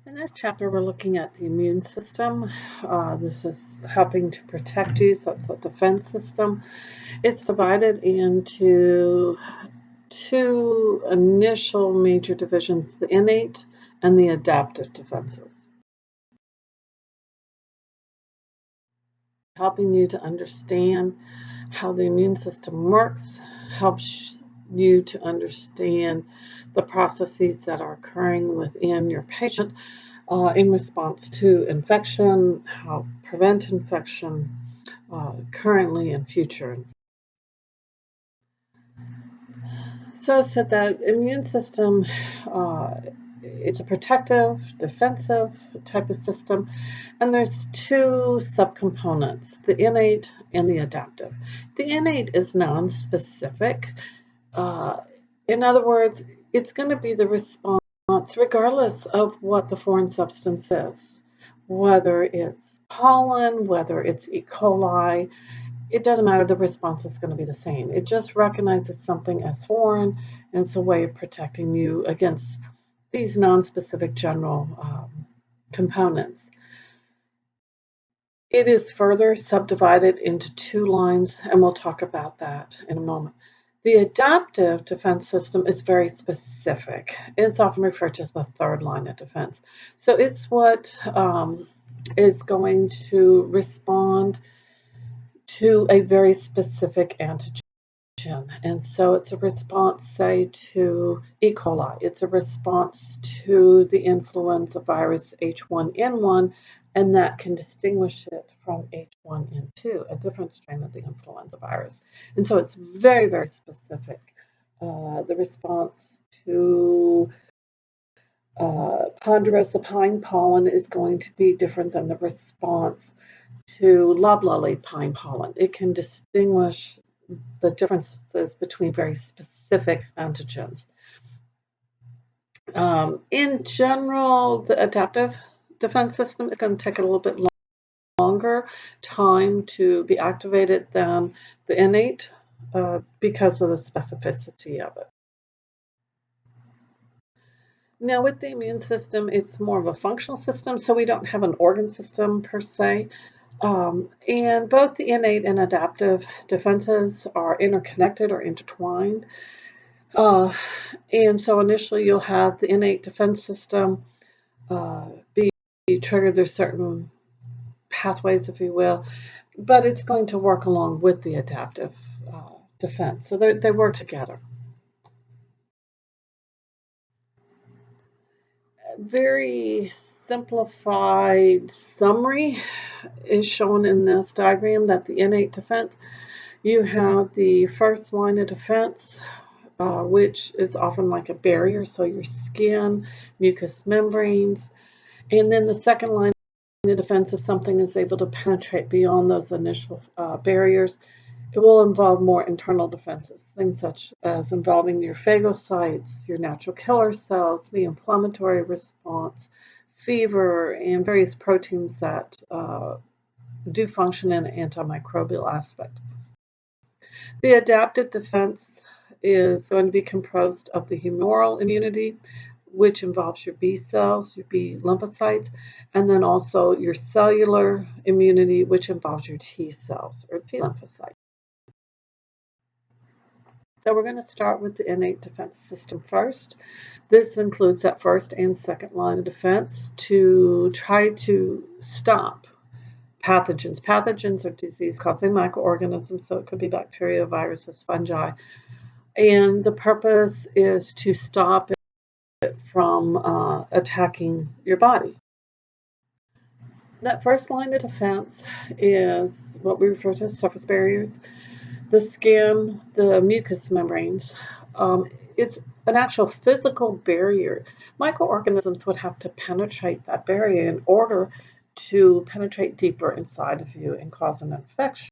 In this chapter, we're looking at the immune system. This is helping to protect you, so it's a defense system. It's divided into two initial major divisions, the innate and the adaptive defenses. Helping you to understand how the immune system works, helps you to understand the processes that are occurring within your patient in response to infection, how prevent infection currently and future. So I said that immune system, it's a protective, defensive type of system, and there's two subcomponents, the innate and the adaptive. The innate is nonspecific. In other words, it's going to be the response regardless of what the foreign substance is, whether it's pollen, whether it's E. coli. It doesn't matter, the response is going to be the same. It just recognizes something as foreign, and it's a way of protecting you against these non-specific general components. It is further subdivided into two lines, and we'll talk about that in a moment. The adaptive defense system is very specific. It's often referred to as the third line of defense. So it's what is going to respond to a very specific antigen. And so it's a response, say, to E. coli. It's a response to the influenza virus H1N1, and that can distinguish it from H1N2, a different strain of the influenza virus. And so it's very, very specific. The response to ponderosa pine pollen is going to be different than the response to loblolly pine pollen. It can distinguish the differences between very specific antigens. In general, the adaptive defense system is going to take a little bit longer time to be activated than the innate because of the specificity of it. Now, with the immune system, it's more of a functional system, so we don't have an organ system per se. And both the innate and adaptive defenses are interconnected or intertwined. And so initially you'll have the innate defense system be triggered. There's certain pathways, if you will, but it's going to work along with the adaptive defense. So they work together. Very simplified summary is shown in this diagram that the innate defense, you have the first line of defense, which is often like a barrier, so your skin, mucous membranes, and then the second line of defense, if something is able to penetrate beyond those initial barriers, it will involve more internal defenses, things such as involving your phagocytes, your natural killer cells, the inflammatory response, fever, and various proteins that do function in an antimicrobial aspect. The adaptive defense is going to be composed of the humoral immunity, which involves your B cells, your B lymphocytes, and then also your cellular immunity, which involves your T cells or T lymphocytes. So we're going to start with the innate defense system first. This includes that first and second line of defense to try to stop pathogens. Pathogens are disease-causing microorganisms, so it could be bacteria, viruses, fungi. And the purpose is to stop it from attacking your body. That first line of defense is what we refer to as surface barriers. The skin, the mucous membranes, it's an actual physical barrier. Microorganisms would have to penetrate that barrier in order to penetrate deeper inside of you and cause an infection.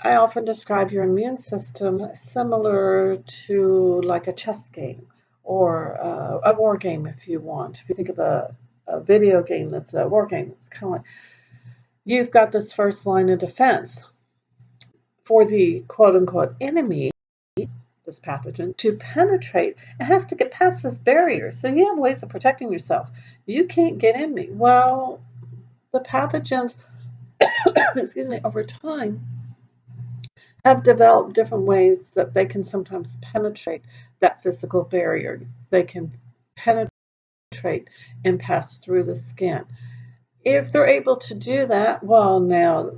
I often describe your immune system similar to like a chess game or a war game, if you want. If you think of a video game that's a war game, it's kind of like you've got this first line of defense. For the quote-unquote enemy, this pathogen to penetrate, it has to get past this barrier. So you have ways of protecting yourself. You can't get in me. Well, the pathogens, excuse me, over time have developed different ways that they can sometimes penetrate that physical barrier. They can penetrate and pass through the skin. If they're able to do that, well, now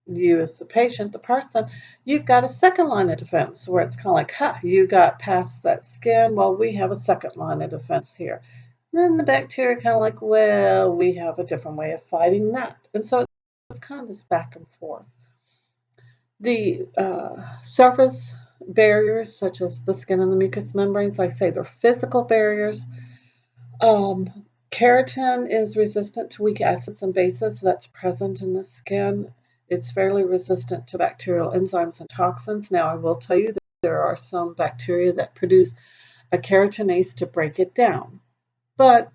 you as the patient, the person, you've got a second line of defense where it's kind of like, ha, you got past that skin. Well, we have a second line of defense here. And then the bacteria kind of like, well, we have a different way of fighting that. And so it's kind of this back and forth. The surface barriers, such as the skin and the mucous membranes, like I say, they're physical barriers. Keratin is resistant to weak acids and bases that's present in the skin. It's fairly resistant to bacterial enzymes and toxins. Now, I will tell you that there are some bacteria that produce a keratinase to break it down. But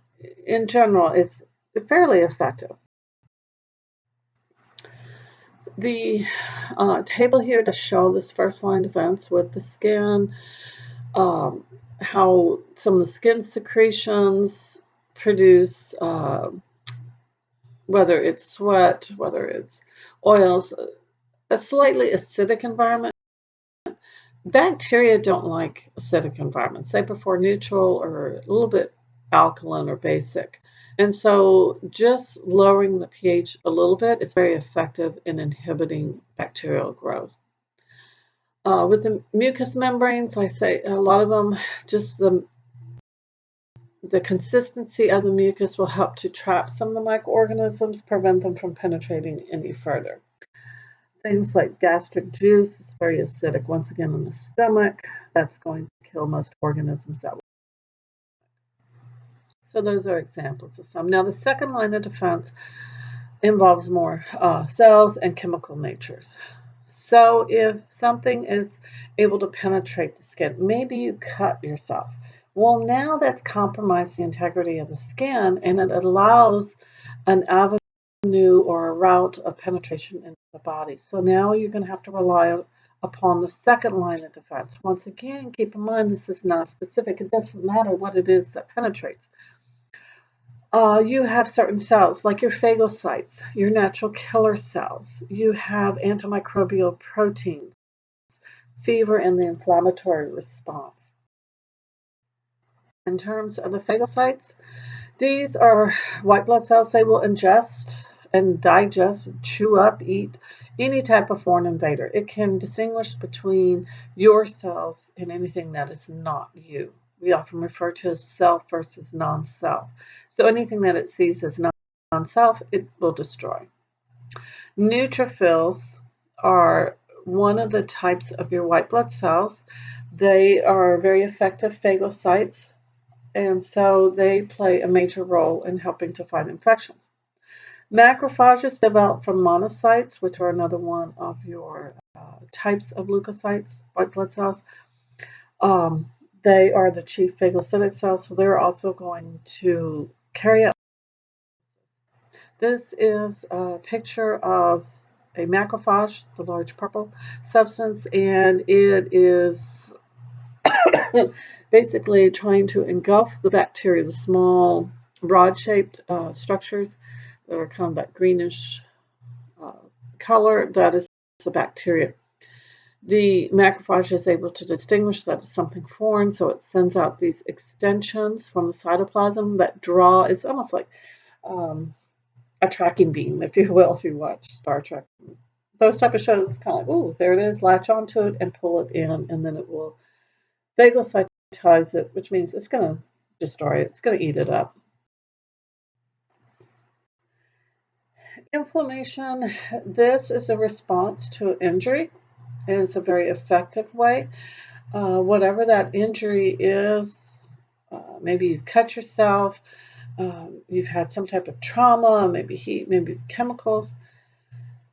in general, it's fairly effective. The table here to show this first line defense with the skin, how some of the skin secretions produce, whether it's sweat, whether it's oils, a slightly acidic environment. Bacteria don't like acidic environments. They prefer neutral or a little bit alkaline or basic. And so just lowering the pH a little bit is very effective in inhibiting bacterial growth. With the mucous membranes, I say a lot of them, just the consistency of the mucus will help to trap some of the microorganisms, prevent them from penetrating any further. Things like gastric juice is very acidic, once again in the stomach. That's going to kill most organisms that way. So those are examples of some. Now the second line of defense involves more cells and chemical natures. So if something is able to penetrate the skin, maybe you cut yourself. Well, now that's compromised the integrity of the skin, and it allows an avenue or a route of penetration into the body. So now you're going to have to rely upon the second line of defense. Once again, keep in mind this is nonspecific. It doesn't matter what it is that penetrates. You have certain cells, like your phagocytes, your natural killer cells. You have antimicrobial proteins, fever, and the inflammatory response. In terms of the phagocytes, these are white blood cells. They will ingest and digest, chew up, eat any type of foreign invader. It can distinguish between your cells and anything that is not you. We often refer to as self versus non-self. So anything that it sees as non-self, it will destroy. Neutrophils are one of the types of your white blood cells. They are very effective phagocytes, and so they play a major role in helping to fight infections. Macrophages develop from monocytes, which are another one of your types of leukocytes, white blood cells. They are the chief phagocytic cells, so they're also going to carry out. This is a picture of a macrophage, the large purple substance, and it is basically trying to engulf the bacteria, the small rod-shaped structures that are kind of that greenish color. That is the bacteria. The macrophage is able to distinguish that it's something foreign, so it sends out these extensions from the cytoplasm that draw. It's almost like a tracking beam, if you will, if you watch Star Trek. Those type of shows, it's kind of like, ooh, there it is, latch onto it and pull it in, and then it will phagocytize it, which means it's going to destroy it. It's going to eat it up. Inflammation, this is a response to injury, and it's a very effective way. Whatever that injury is, maybe you've cut yourself, you've had some type of trauma, maybe heat, maybe chemicals.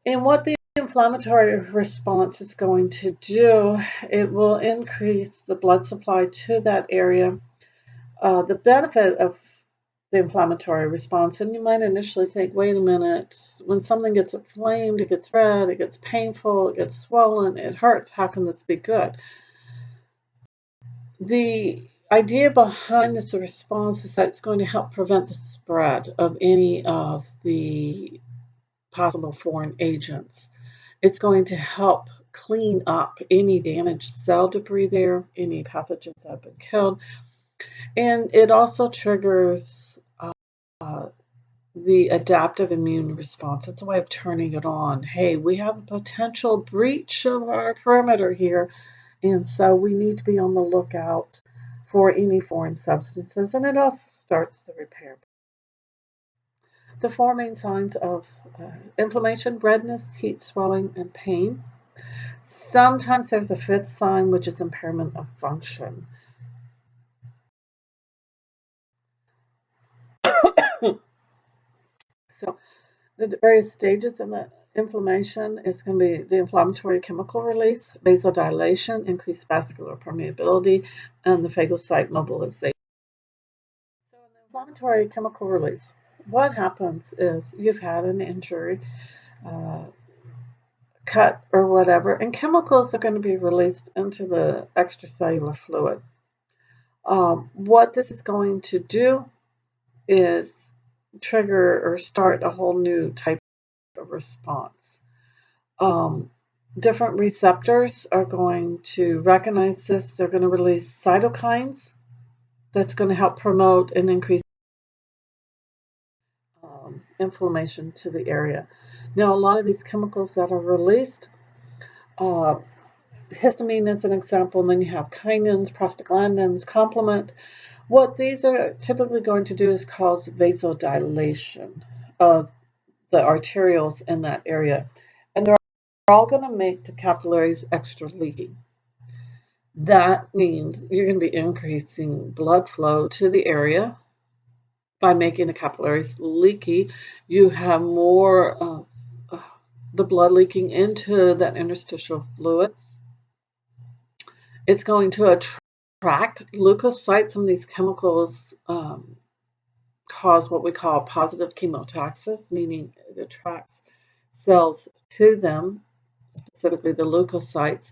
And what the inflammatory response is going to do, it will increase the blood supply to that area. The benefit of the inflammatory response, and you might initially think, wait a minute, when something gets inflamed, it gets red, it gets painful, it gets swollen, it hurts, how can this be good? The idea behind this response is that it's going to help prevent the spread of any of the possible foreign agents. It's going to help clean up any damaged cell debris there, any pathogens that have been killed, and it also triggers the adaptive immune response. It's a way of turning it on. Hey, we have a potential breach of our perimeter here, and so we need to be on the lookout for any foreign substances, and it also starts the repair. The four main signs of inflammation: redness, heat, swelling, and pain. Sometimes there's a fifth sign, which is impairment of function. So the various stages of the inflammation is going to be the inflammatory chemical release, vasodilation, increased vascular permeability, and the phagocyte mobilization. So in the inflammatory chemical release, what happens is you've had an injury, cut or whatever, and chemicals are going to be released into the extracellular fluid. What this is going to do is trigger or start a whole new type of response. Different receptors are going to recognize this. They're going to release cytokines that's going to help promote and increase inflammation to the area. Now, a lot of these chemicals that are released, histamine is an example, and then you have kinins, prostaglandins, complement. What these are typically going to do is cause vasodilation of the arterioles in that area. And they're all going to make the capillaries extra leaky. That means you're going to be increasing blood flow to the area by making the capillaries leaky. You have more the blood leaking into that interstitial fluid. It's going to attract leukocytes. Some of these chemicals cause what we call positive chemotaxis, meaning it attracts cells to them, specifically the leukocytes.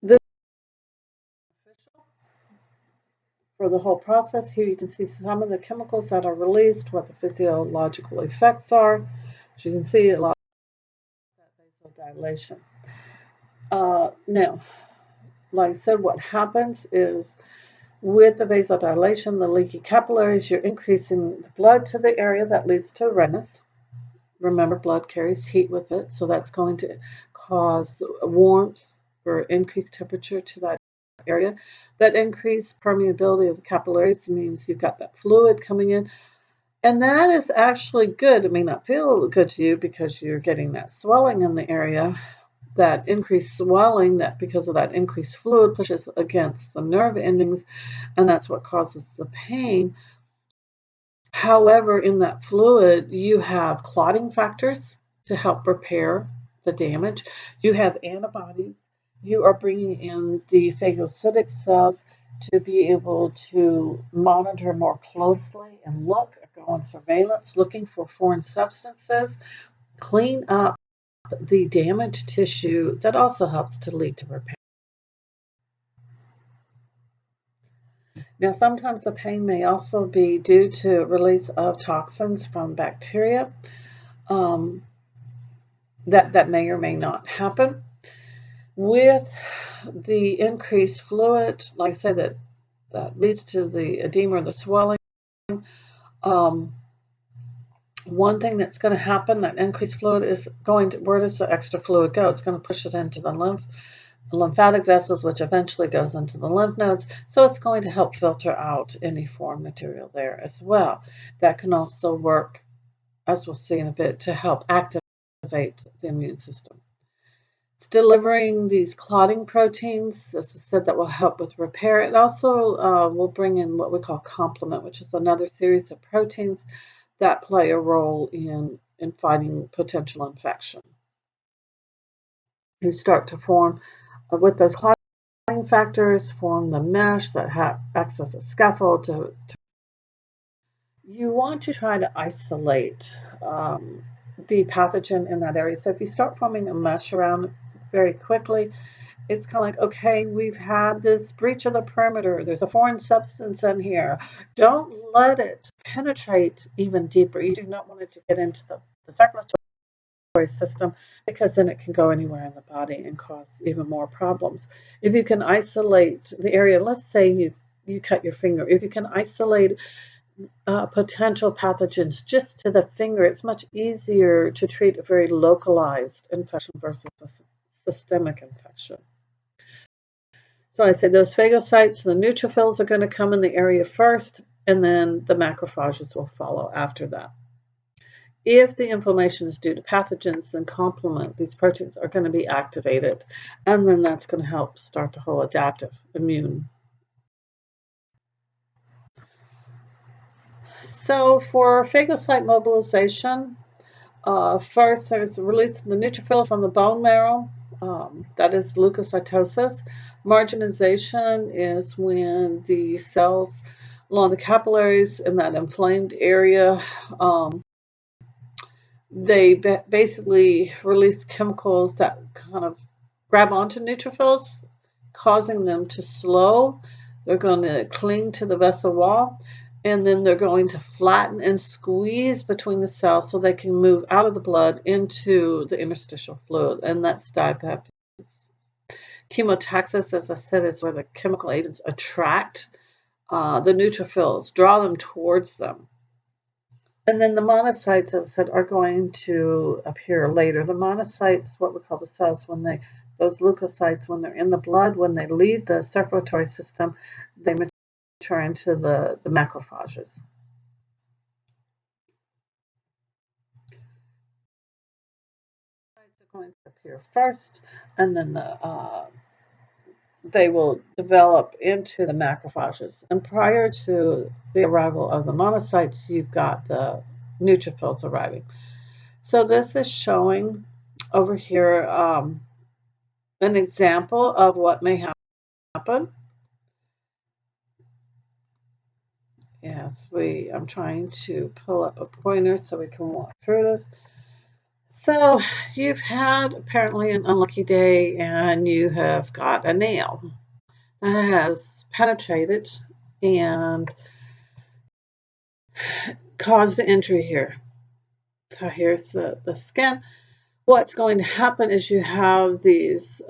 This is for the whole process. Here you can see some of the chemicals that are released, what the physiological effects are. As you can see, a lot of that vasodilation. Now, like I said, what happens is with the vasodilation, the leaky capillaries, you're increasing the blood to the area that leads to redness. Remember, blood carries heat with it, so that's going to cause warmth or increased temperature to that area. That increased permeability of the capillaries means you've got that fluid coming in, and that is actually good. It may not feel good to you because you're getting that swelling in the area. That increased swelling, that because of that increased fluid, pushes against the nerve endings, and that's what causes the pain. However, in that fluid, you have clotting factors to help repair the damage. You have antibodies. You are bringing in the phagocytic cells to be able to monitor more closely and look, go on surveillance, looking for foreign substances, clean up the damaged tissue. That also helps to lead to repair. Now, sometimes the pain may also be due to release of toxins from bacteria. That may or may not happen. With the increased fluid, like I said, that leads to the edema or the swelling. One thing that's going to happen, that increased fluid is going to, where does the extra fluid go? It's going to push it into the lymphatic vessels, which eventually goes into the lymph nodes. So it's going to help filter out any foreign material there as well. That can also work, as we'll see in a bit, to help activate the immune system. It's delivering these clotting proteins, as I said, that will help with repair. It also will bring in what we call complement, which is another series of proteins that play a role in fighting potential infection. You start to form, with those clotting factors, form the mesh that acts as a scaffold. You want to try to isolate the pathogen in that area. So if you start forming a mesh around very quickly, it's kind of like, okay, we've had this breach of the perimeter. There's a foreign substance in here. Don't let it penetrate even deeper. You do not want it to get into the circulatory system, because then it can go anywhere in the body and cause even more problems. If you can isolate the area, let's say you cut your finger, if you can isolate potential pathogens just to the finger, it's much easier to treat a very localized infection versus a systemic infection. So I said those phagocytes, the neutrophils are going to come in the area first, and then the macrophages will follow after that. If the inflammation is due to pathogens, then complement, these proteins are going to be activated, and then that's going to help start the whole adaptive immune. So for phagocyte mobilization, first there's the release of the neutrophils from the bone marrow, that is leukocytosis. Marginalization is when the cells along the capillaries in that inflamed area, they basically release chemicals that kind of grab onto neutrophils, causing them to slow. They're going to cling to the vessel wall, and then they're going to flatten and squeeze between the cells so they can move out of the blood into the interstitial fluid, and that's diabetes. Chemotaxis, as I said, is where the chemical agents attract the neutrophils, draw them towards them. And then the monocytes, as I said, are going to appear later. The monocytes, what we call the cells, those leukocytes, when they're in the blood, when they leave the circulatory system, they mature into the macrophages. Monocytes are going to appear first, and then they will develop into the macrophages. And prior to the arrival of the monocytes, you've got the neutrophils arriving. So this is showing over here an example of what may happen. Yes, I'm trying to pull up a pointer so we can walk through this. So you've had apparently an unlucky day, and you have got a nail that has penetrated and caused an injury here. So here's the skin. What's going to happen is you have these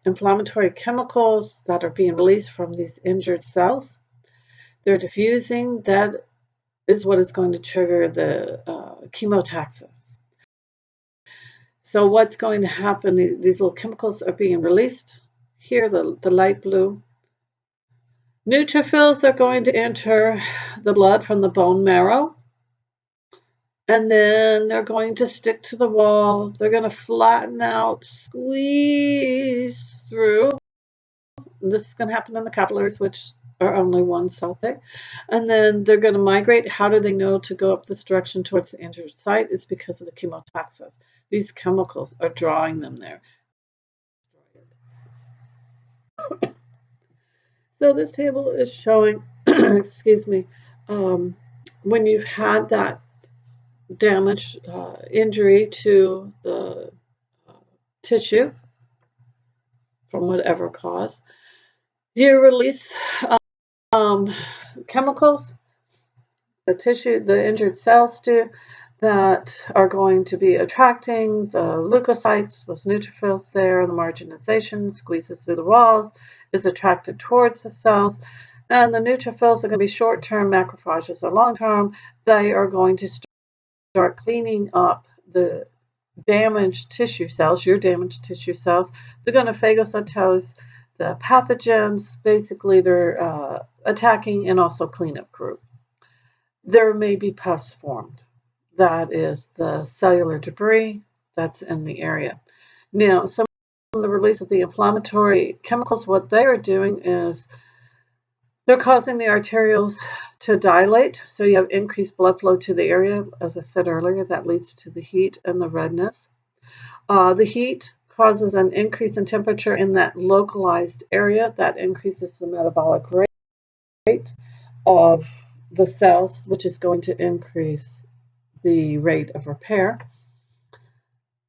inflammatory chemicals that are being released from these injured cells. They're diffusing. That is what is going to trigger the chemotaxis. So what's going to happen, these little chemicals are being released. Here, the light blue. Neutrophils are going to enter the blood from the bone marrow. And then they're going to stick to the wall. They're going to flatten out, squeeze through. This is going to happen in the capillaries, which are only one cell thick. And then they're going to migrate. How do they know to go up this direction towards the injured site? It's because of the chemotaxis. These chemicals are drawing them there. So this table is showing, excuse me, when you've had that damage, injury to the tissue from whatever cause, you release chemicals, the injured cells do, that are going to be attracting the leukocytes, those neutrophils there. The marginalization squeezes through the walls, is attracted towards the cells, and the neutrophils are going to be short-term, macrophages are long-term. They are going to start cleaning up the damaged tissue cells, your damaged tissue cells. They're going to phagocytose the pathogens. Basically, they're attacking and also cleanup group. There may be pus formed. That is the cellular debris that's in the area. Now, some of the release of the inflammatory chemicals, what they are doing is they're causing the arterioles to dilate, so you have increased blood flow to the area. As I said earlier, that leads to the heat and the redness. The heat causes an increase in temperature in that localized area. That increases the metabolic rate of the cells, which is going to increase the rate of repair.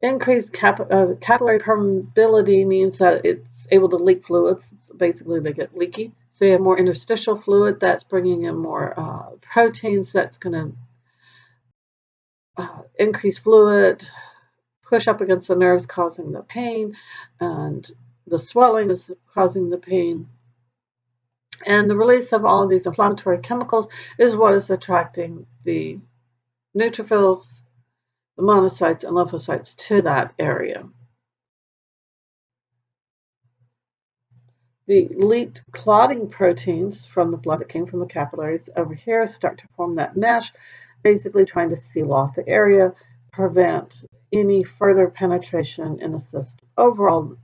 Increased capillary permeability means that it's able to leak fluids. So basically, they get leaky. So you have more interstitial fluid that's bringing in more proteins. That's going to increase fluid, push up against the nerves, causing the pain, and the swelling is causing the pain. And the release of all of these inflammatory chemicals is what is attracting the neutrophils, the monocytes, and lymphocytes to that area. The leaked clotting proteins from the blood that came from the capillaries over here start to form that mesh, basically trying to seal off the area, prevent any further penetration, and assist overall.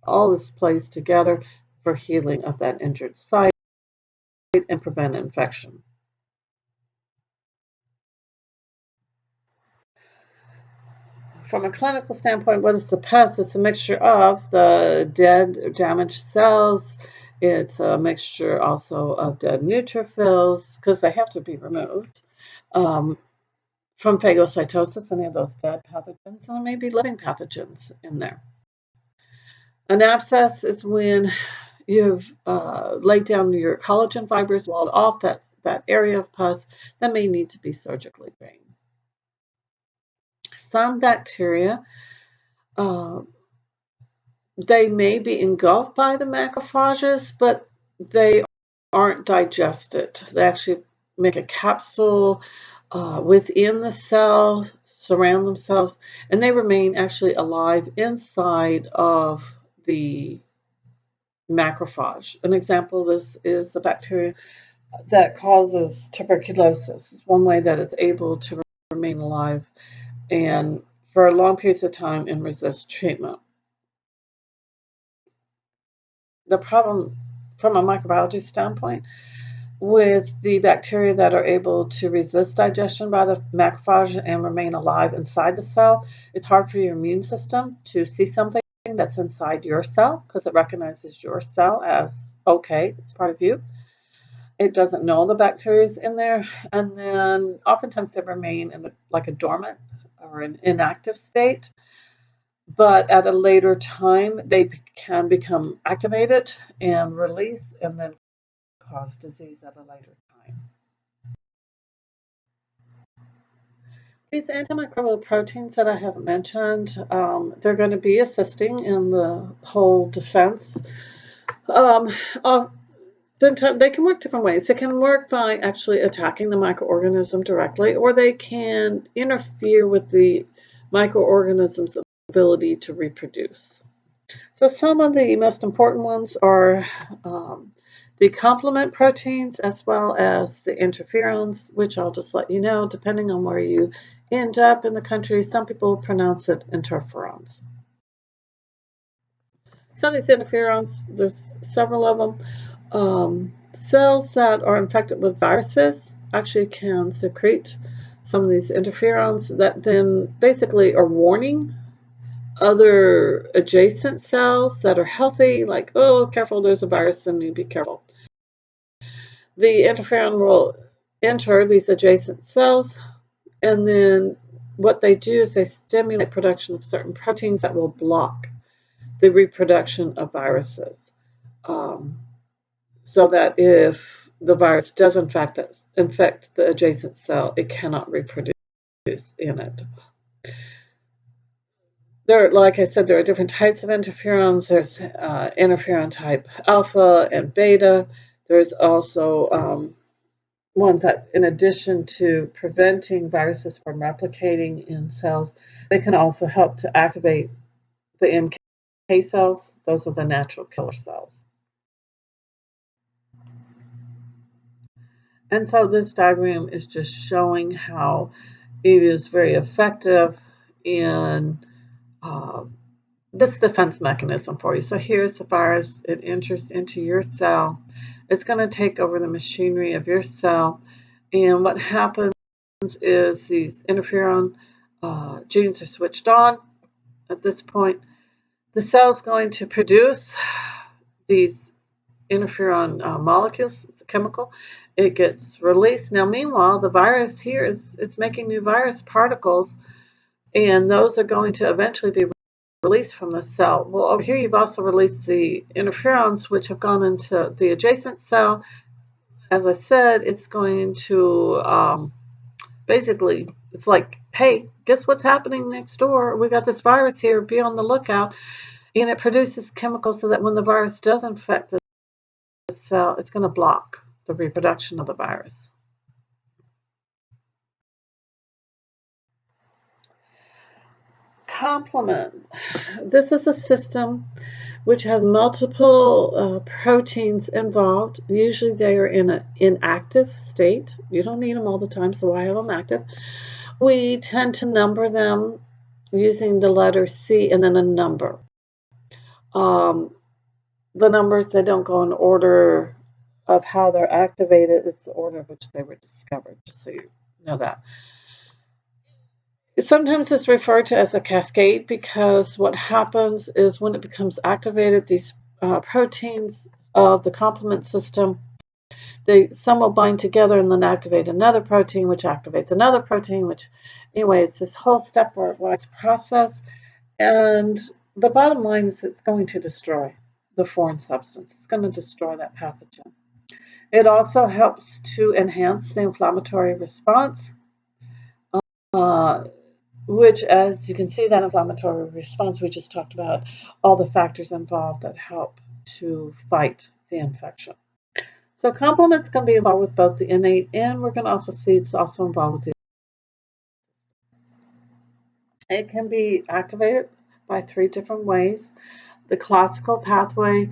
All this plays together for healing of that injured site and prevent infection. From a clinical standpoint, what is the pest? It's a mixture of the dead or damaged cells. It's a mixture also of dead neutrophils, because they have to be removed, from phagocytosis, any of those dead pathogens, and maybe living pathogens in there. An abscess is when you've laid down your collagen fibers, walled off that area of pus that may need to be surgically drained. Some bacteria, they may be engulfed by the macrophages, but they aren't digested. They actually make a capsule within the cell, surround themselves, and they remain actually alive inside of the macrophage. An example of this is the bacteria that causes tuberculosis. It's one way that it's able to remain alive and for long periods of time and resist treatment. The problem from a microbiology standpoint with the bacteria that are able to resist digestion by the macrophage and remain alive inside the cell, it's hard for your immune system to see something that's inside your cell because it recognizes your cell as okay, it's part of you. It doesn't know the bacteria is in there, and then oftentimes they remain in like a dormant or an inactive state, but at a later time they can become activated and release and then cause disease at a later time. These antimicrobial proteins that I have mentioned, they're going to be assisting in the whole defense. They can work different ways. They can work by actually attacking the microorganism directly, or they can interfere with the microorganism's ability to reproduce. So some of the most important ones are the complement proteins as well as the interferons, which I'll just let you know, depending on where you end up in the country, some people pronounce it interferons. So these interferons, there's several of them. Cells that are infected with viruses actually can secrete some of these interferons that then basically are warning other adjacent cells that are healthy, like, oh, careful, there's a virus, and you be careful. The interferon will enter these adjacent cells, and then what they do is they stimulate production of certain proteins that will block the reproduction of viruses. So that if the virus does infect the adjacent cell, it cannot reproduce in it. Like I said, there are different types of interferons. There's interferon type alpha and beta. There's also ones that, in addition to preventing viruses from replicating in cells, they can also help to activate the NK cells. Those are the natural killer cells. And so this diagram is just showing how it is very effective in this defense mechanism for you. So here's the virus. It enters into your cell. It's going to take over the machinery of your cell. And what happens is these interferon genes are switched on at this point. The cell is going to produce these interferon molecules. It's a chemical. It gets released. Now, meanwhile, the virus here it's making new virus particles, and those are going to eventually be released from the cell. Well, over here you've also released the interferons, which have gone into the adjacent cell. As I said, it's going to basically, it's like, hey, guess what's happening next door? We got this virus here, be on the lookout. And it produces chemicals so that when the virus does infect the cell, it's going to block the reproduction of the virus. Complement. This is a system which has multiple proteins involved. Usually they are in an inactive state. You don't need them all the time, so why have them active? We tend to number them using the letter C and then a number. The numbers, they don't go in order of how they're activated. It's the order in which they were discovered, just so you know that. Sometimes it's referred to as a cascade because what happens is when it becomes activated, these proteins of the complement system, some will bind together and then activate another protein, which activates another protein, which, anyway, it's this whole stepwise process. And the bottom line is it's going to destroy the foreign substance. It's going to destroy that pathogen. It also helps to enhance the inflammatory response, which, as you can see, that inflammatory response, we just talked about all the factors involved that help to fight the infection. So complement's going to be involved with both the innate, and we're going to also see it's also involved with the. It can be activated by 3 different ways. The classical pathway,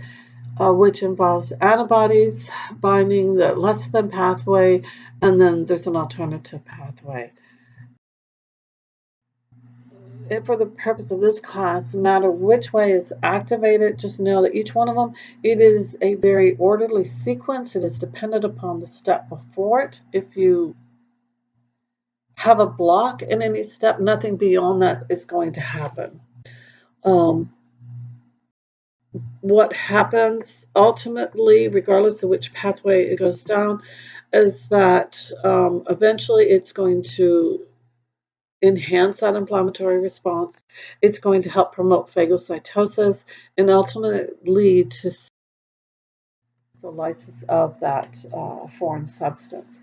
which involves antibodies binding the lectin pathway, and then there's an alternative pathway. And for the purpose of this class, no matter which way is activated, just know that each one of them, it is a very orderly sequence. It is dependent upon the step before it. If you have a block in any step, nothing beyond that is going to happen. What happens ultimately, regardless of which pathway it goes down, is that eventually it's going to enhance that inflammatory response. It's going to help promote phagocytosis and ultimately lead to the lysis of that foreign substance.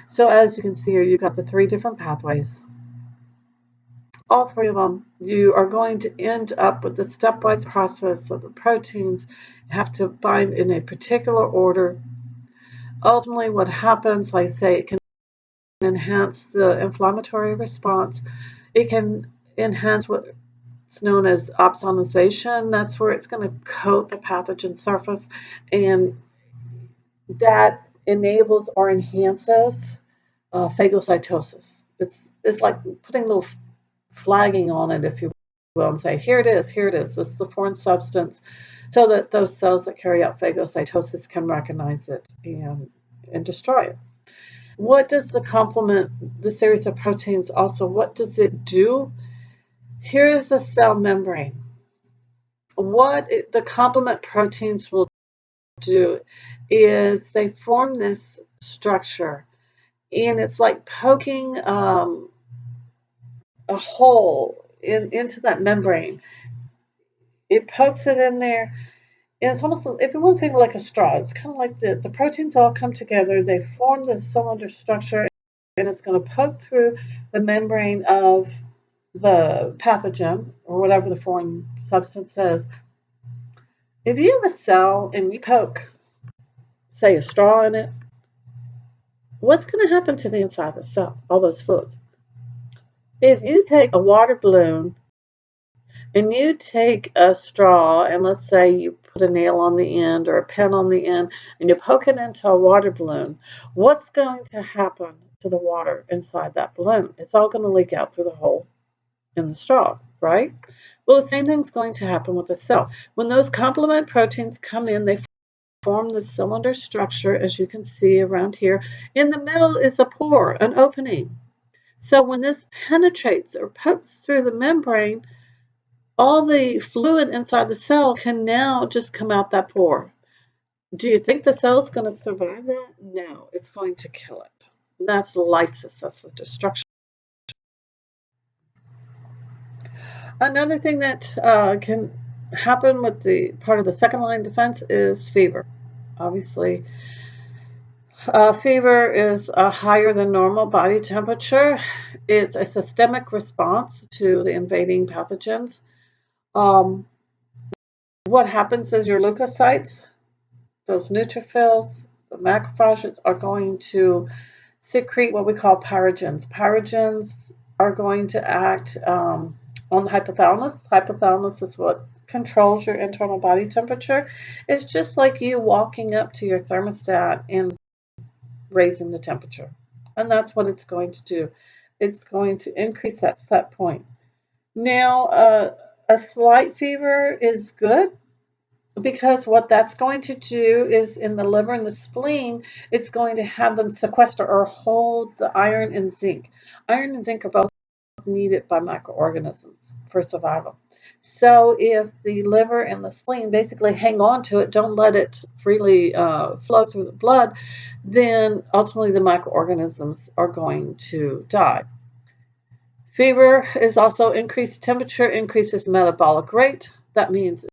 So as you can see here, you've got the 3 different pathways. All 3 of them, you are going to end up with the stepwise process of the proteins have to bind in a particular order. Ultimately, what happens, like I say, it can enhance the inflammatory response. It can enhance what's known as opsonization. That's where it's going to coat the pathogen surface, and that enables or enhances phagocytosis. It's like putting a little flagging on it, if you will, and say, here it is, this is the foreign substance, so that those cells that carry out phagocytosis can recognize it and destroy it. What does the complement, the series of proteins also, what does it do? Here is the cell membrane. What the complement proteins will do is they form this structure, and it's like poking a hole into that membrane. It pokes it in there, and it's almost, if you want to think like a straw, it's kind of like the proteins all come together, they form this cylinder structure, and it's going to poke through the membrane of the pathogen, or whatever the foreign substance is. If you have a cell and you poke, say, a straw in it, what's going to happen to the inside of the cell, all those fluids? If you take a water balloon and you take a straw, and let's say you put a nail on the end or a pen on the end, and you poke it into a water balloon, what's going to happen to the water inside that balloon? It's all going to leak out through the hole in the straw, right? Well, the same thing's going to happen with the cell. When those complement proteins come in, they form the cylinder structure, as you can see around here. In the middle is a pore, an opening. So when this penetrates or pokes through the membrane, all the fluid inside the cell can now just come out that pore. Do you think the cell is going to survive that? No, it's going to kill it. That's lysis, that's the destruction. Another thing that can happen with the part of the second line defense is fever. Obviously, fever is higher than normal body temperature. It's a systemic response to the invading pathogens. Um, what happens is your leukocytes, those neutrophils, the macrophages are going to secrete what we call pyrogens. Pyrogens are going to act on the hypothalamus. Hypothalamus is what controls your internal body temperature. It's just like you walking up to your thermostat and raising the temperature. And that's what it's going to do. It's going to increase that set point. Now, a slight fever is good because what that's going to do is in the liver and the spleen, it's going to have them sequester or hold the iron and zinc. Iron and zinc are both needed by microorganisms for survival. So if the liver and the spleen basically hang on to it, don't let it freely flow through the blood, then ultimately the microorganisms are going to die. Fever is also increased temperature, increases metabolic rate. That means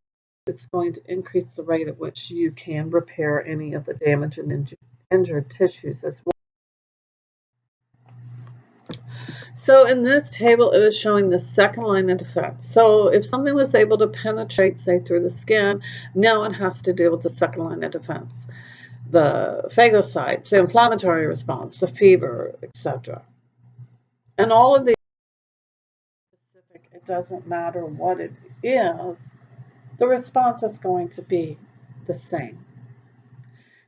it's going to increase the rate at which you can repair any of the damaged and injured tissues as well. So in this table, it is showing the second line of defense. So if something was able to penetrate, say, through the skin, now it has to deal with the second line of defense. The phagocytes, the inflammatory response, the fever, etc. And all of these, it doesn't matter what it is, the response is going to be the same.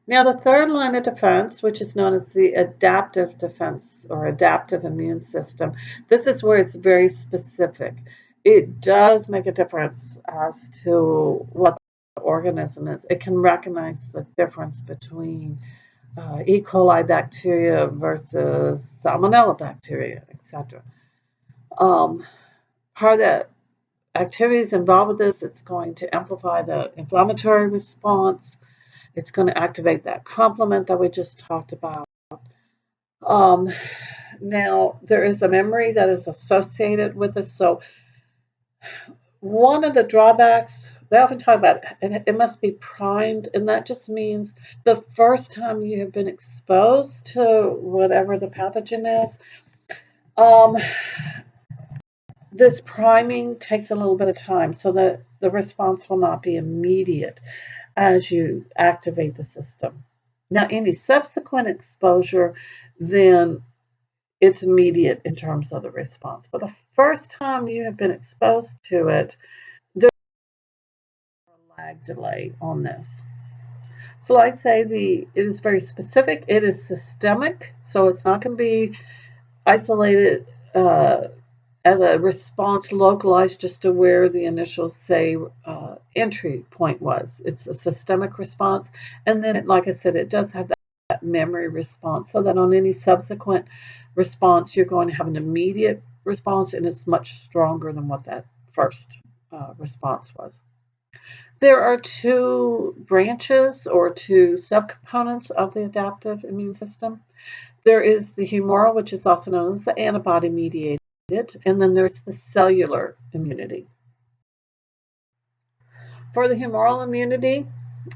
Now, the third line of defense, which is known as the adaptive defense or adaptive immune system, this is where it's very specific. It does make a difference as to what the organism is. It can recognize the difference between E. coli bacteria versus salmonella bacteria, etc. Part of the activities involved with this, it's going to amplify the inflammatory response. It's going to activate that complement that we just talked about. Now, there is a memory that is associated with this. So one of the drawbacks, they often talk about it must be primed, and that just means the first time you have been exposed to whatever the pathogen is, this priming takes a little bit of time so that the response will not be immediate as you activate the system. Now, any subsequent exposure, then it's immediate in terms of the response. But the first time you have been exposed to it, there's a lag delay on this. So like I say, it is very specific. It is systemic, so it's not going to be isolated as a response localized just to where the initial, say, entry point was. It's a systemic response. And then, like I said, it does have that memory response so that on any subsequent response, you're going to have an immediate response, and it's much stronger than what that first response was. There are two branches or two subcomponents of the adaptive immune system. There is the humoral, which is also known as the antibody-mediated, and then there's the cellular immunity. For the humoral immunity,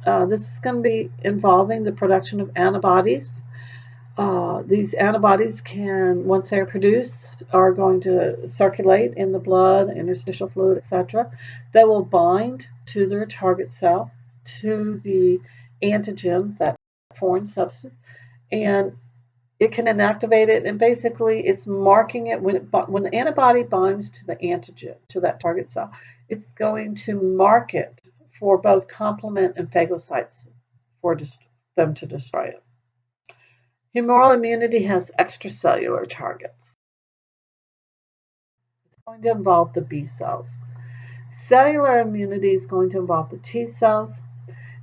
this is going to be involving the production of antibodies. These antibodies can, once they're produced, are going to circulate in the blood, interstitial fluid, etc. They will bind to their target cell, to the antigen, that foreign substance, and it can inactivate it, and basically it's marking it when the antibody binds to the antigen, to that target cell, it's going to mark it for both complement and phagocytes for them to destroy it. Humoral immunity has extracellular targets. It's going to involve the B cells. Cellular immunity is going to involve the T cells.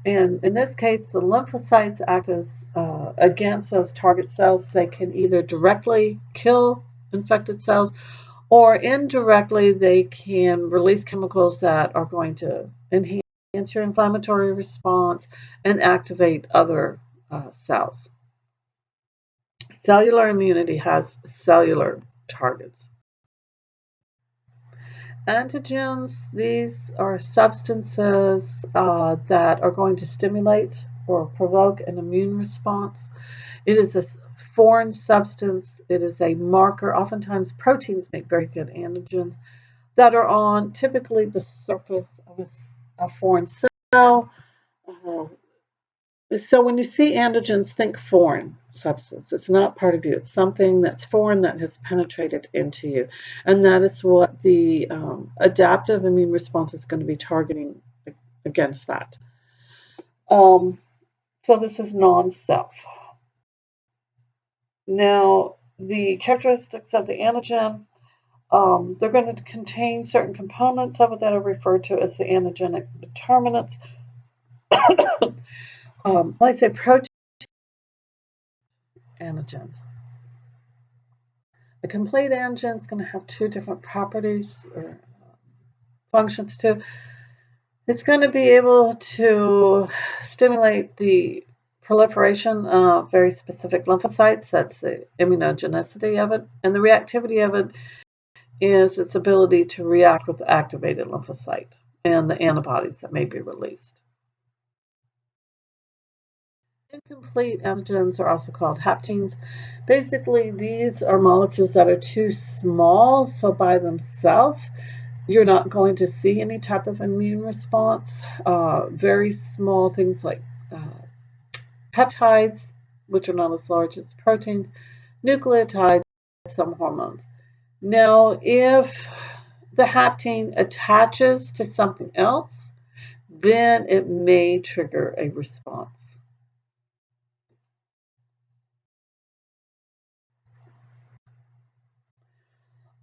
And in this case, the lymphocytes act as against those target cells. They can either directly kill infected cells, or indirectly they can release chemicals that are going to enhance your inflammatory response and activate other cells. Cellular immunity has cellular targets. Antigens, these are substances that are going to stimulate or provoke an immune response. It is a foreign substance. It is a marker. Oftentimes proteins make very good antigens that are on typically the surface of a foreign cell. So when you see antigens, think foreign substance. It's not part of you. It's something that's foreign that has penetrated into you. And that is what the adaptive immune response is going to be targeting against that. So this is non-self. Now, the characteristics of the antigen, they're going to contain certain components of it that are referred to as the antigenic determinants. Let's say protein antigens. A complete antigen is going to have two different properties or functions too. It's going to be able to stimulate the proliferation of very specific lymphocytes. That's the immunogenicity of it. And the reactivity of it is its ability to react with the activated lymphocyte and the antibodies that may be released. Incomplete antigens are also called haptens. Basically, these are molecules that are too small, so by themselves, you're not going to see any type of immune response. Very small things like peptides, which are not as large as proteins, nucleotides, some hormones. Now, if the hapten attaches to something else, then it may trigger a response.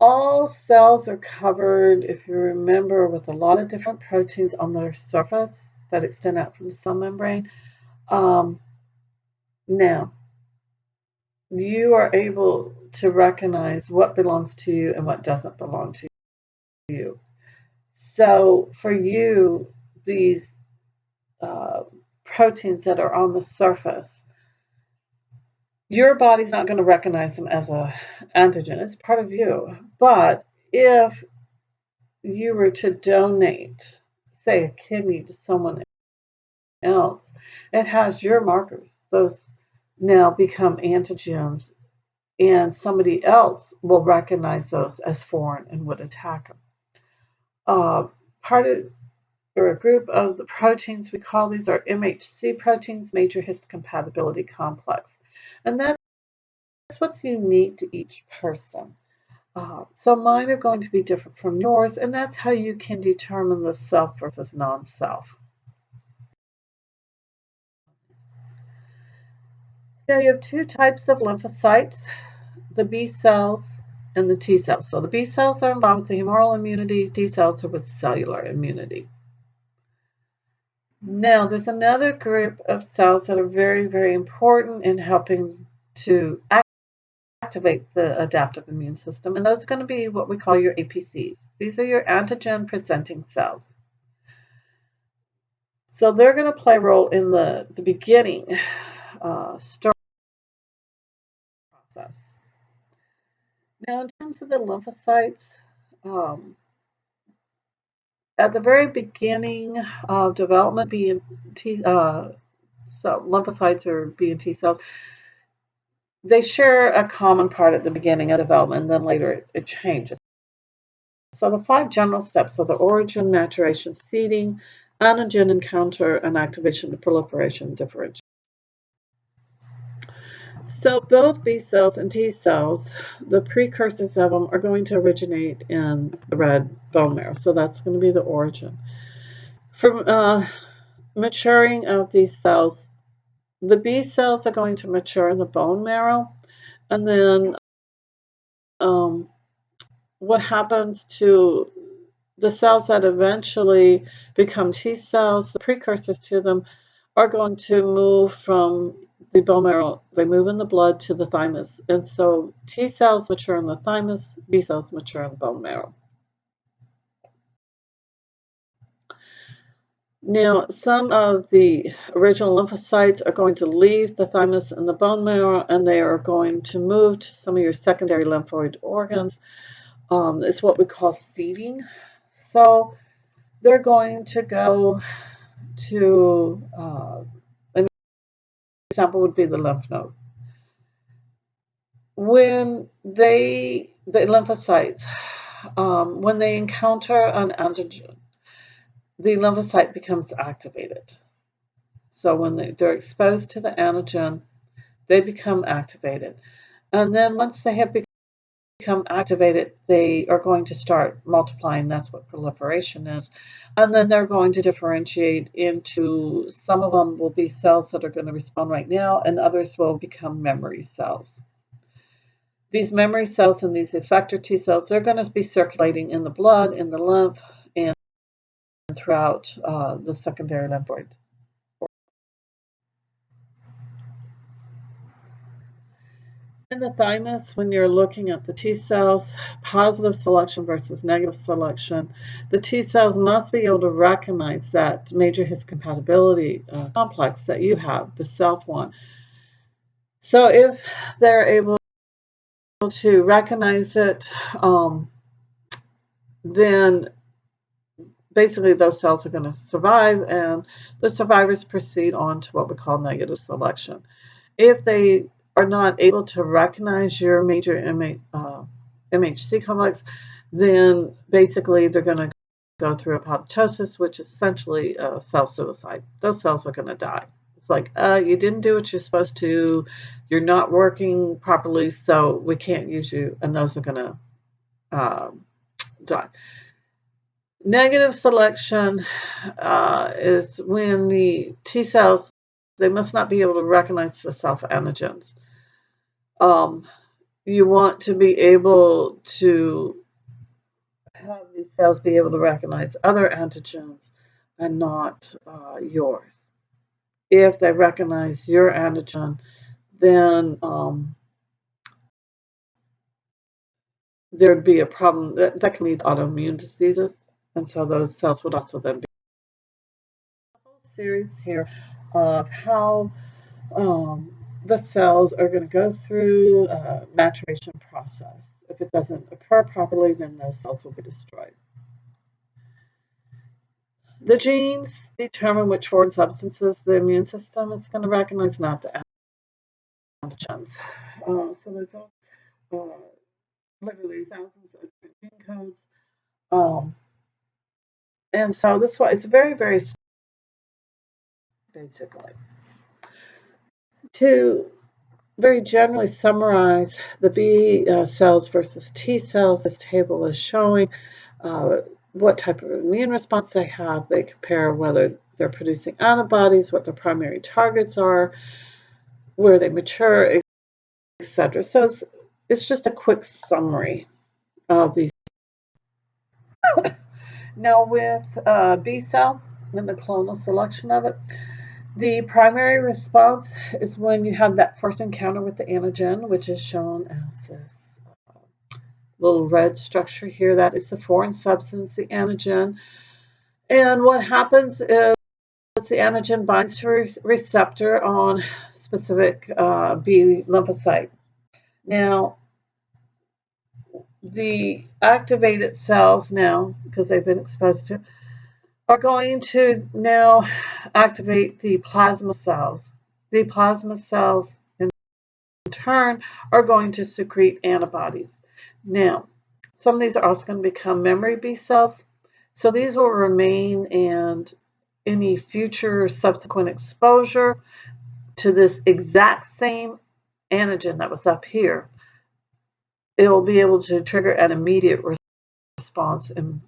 All cells are covered, if you remember, with a lot of different proteins on their surface that extend out from the cell membrane. Now, you are able to recognize what belongs to you and what doesn't belong to you. So for you, these proteins that are on the surface, your body's not going to recognize them as an antigen. It's part of you. But if you were to donate, say, a kidney to someone else, it has your markers. Those now become antigens, and somebody else will recognize those as foreign and would attack them. Part of or a group of the proteins, we call these are MHC proteins, major histocompatibility complex. And that's what's unique to each person. So mine are going to be different from yours, and that's how you can determine the self versus non-self. Now you have two types of lymphocytes, the B cells and the T cells. So the B cells are involved with the humoral immunity, T cells are with cellular immunity. Now, there's another group of cells that are very, very important in helping to activate the adaptive immune system, and those are going to be what we call your APCs. These are your antigen-presenting cells. So they're going to play a role in the beginning start process. Now, in terms of the lymphocytes, at the very beginning of development, so lymphocytes or B and T cells, they share a common part at the beginning of development, and then later it changes. So the 5 general steps are the origin, maturation, seeding, antigen encounter, and activation to proliferation, differentiation. So both B cells and T cells, the precursors of them are going to originate in the red bone marrow. So that's going to be the origin. From maturing of these cells, the B cells are going to mature in the bone marrow, and then what happens to the cells that eventually become T cells, the precursors to them, are going to move from the bone marrow, they move in the blood to the thymus. And so T cells mature in the thymus, B cells mature in the bone marrow. Now, some of the original lymphocytes are going to leave the thymus and the bone marrow, and they are going to move to some of your secondary lymphoid organs. It's what we call seeding. So they're going to go to, an example would be the lymph node. When the lymphocytes, when they encounter an antigen, the lymphocyte becomes activated. So when they're exposed to the antigen, they become activated. And then once they have become activated, they are going to start multiplying. That's what proliferation is. And then they're going to differentiate into, some of them will be cells that are going to respond right now, and others will become memory cells. These memory cells and these effector T cells, they're going to be circulating in the blood, in the lymph, and throughout the secondary lymphoid. In the thymus, when you're looking at the T cells, positive selection versus negative selection, the T cells must be able to recognize that major histocompatibility complex that you have, the self one. So if they're able to recognize it, then basically those cells are going to survive, and the survivors proceed on to what we call negative selection. If they are not able to recognize your major MHC complex, then basically they're going to go through apoptosis, which is essentially cell suicide. Those cells are going to die. It's like, you didn't do what you're supposed to, you're not working properly, so we can't use you, and those are going to die. Negative selection is when the T cells, they must not be able to recognize the self-antigens. You want to be able to have these cells be able to recognize other antigens and not yours. If they recognize your antigen, then there'd be a problem that can lead to autoimmune diseases, and so those cells would also then be. A whole series here of how the cells are going to go through a maturation process. If it doesn't occur properly, then those cells will be destroyed. The genes determine which foreign substances the immune system is going to recognize, not the antigens. So there's literally thousands of different gene codes. And so this way, it's very, very basically. To very generally summarize the B cells versus T cells, this table is showing what type of immune response they have. They compare whether they're producing antibodies, what their primary targets are, where they mature, etc. So it's just a quick summary of these. Now with B cell and the clonal selection of it, the primary response is when you have that first encounter with the antigen, which is shown as this little red structure here. That is the foreign substance, the antigen. And what happens is the antigen binds to a receptor on specific B lymphocyte. Now, the activated cells now, because they've been exposed to, are going to now activate the plasma cells. The plasma cells, in turn, are going to secrete antibodies. Now, some of these are also going to become memory B cells. So these will remain, and any future subsequent exposure to this exact same antigen that was up here, it will be able to trigger an immediate response and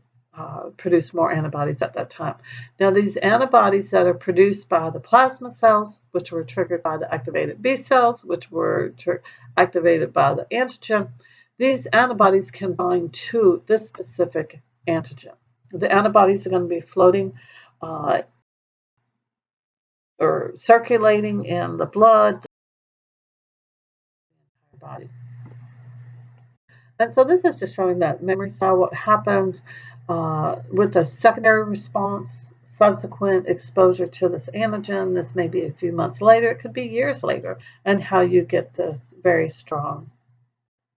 produce more antibodies at that time. Now, these antibodies that are produced by the plasma cells, which were triggered by the activated B cells, which were activated by the antigen, these antibodies can bind to this specific antigen. The antibodies are going to be floating or circulating in the blood, the body. And so this is just showing that memory cell, what happens with a secondary response, subsequent exposure to this antigen. This may be a few months later, it could be years later, and how you get this very strong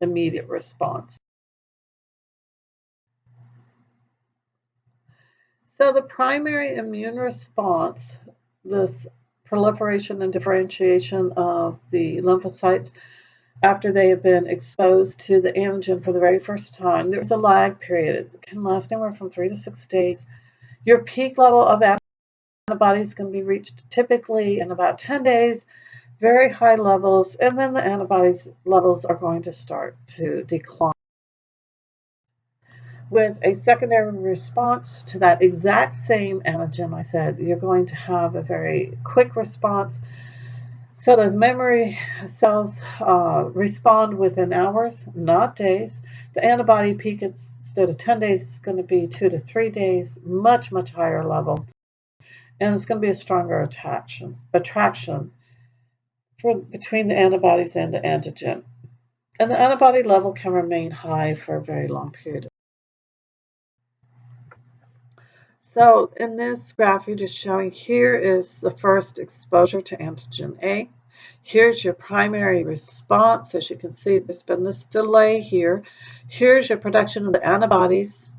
immediate response. So the primary immune response, this proliferation and differentiation of the lymphocytes after they have been exposed to the antigen for the very first time, there's a lag period. It can last anywhere from 3 to 6 days. Your peak level of antibodies can be reached typically in about 10 days, very high levels, and then the antibodies levels are going to start to decline. With a secondary response to that exact same antigen, I said, you're going to have a very quick response. So those memory cells respond within hours, not days. The antibody peak, instead of 10 days, is going to be 2 to 3 days, much, much higher level. And it's going to be a stronger attraction between the antibodies and the antigen. And the antibody level can remain high for a very long period. So in this graph, you're just showing here is the first exposure to antigen A. Here's your primary response. As you can see, there's been this delay here. Here's your production of the antibodies.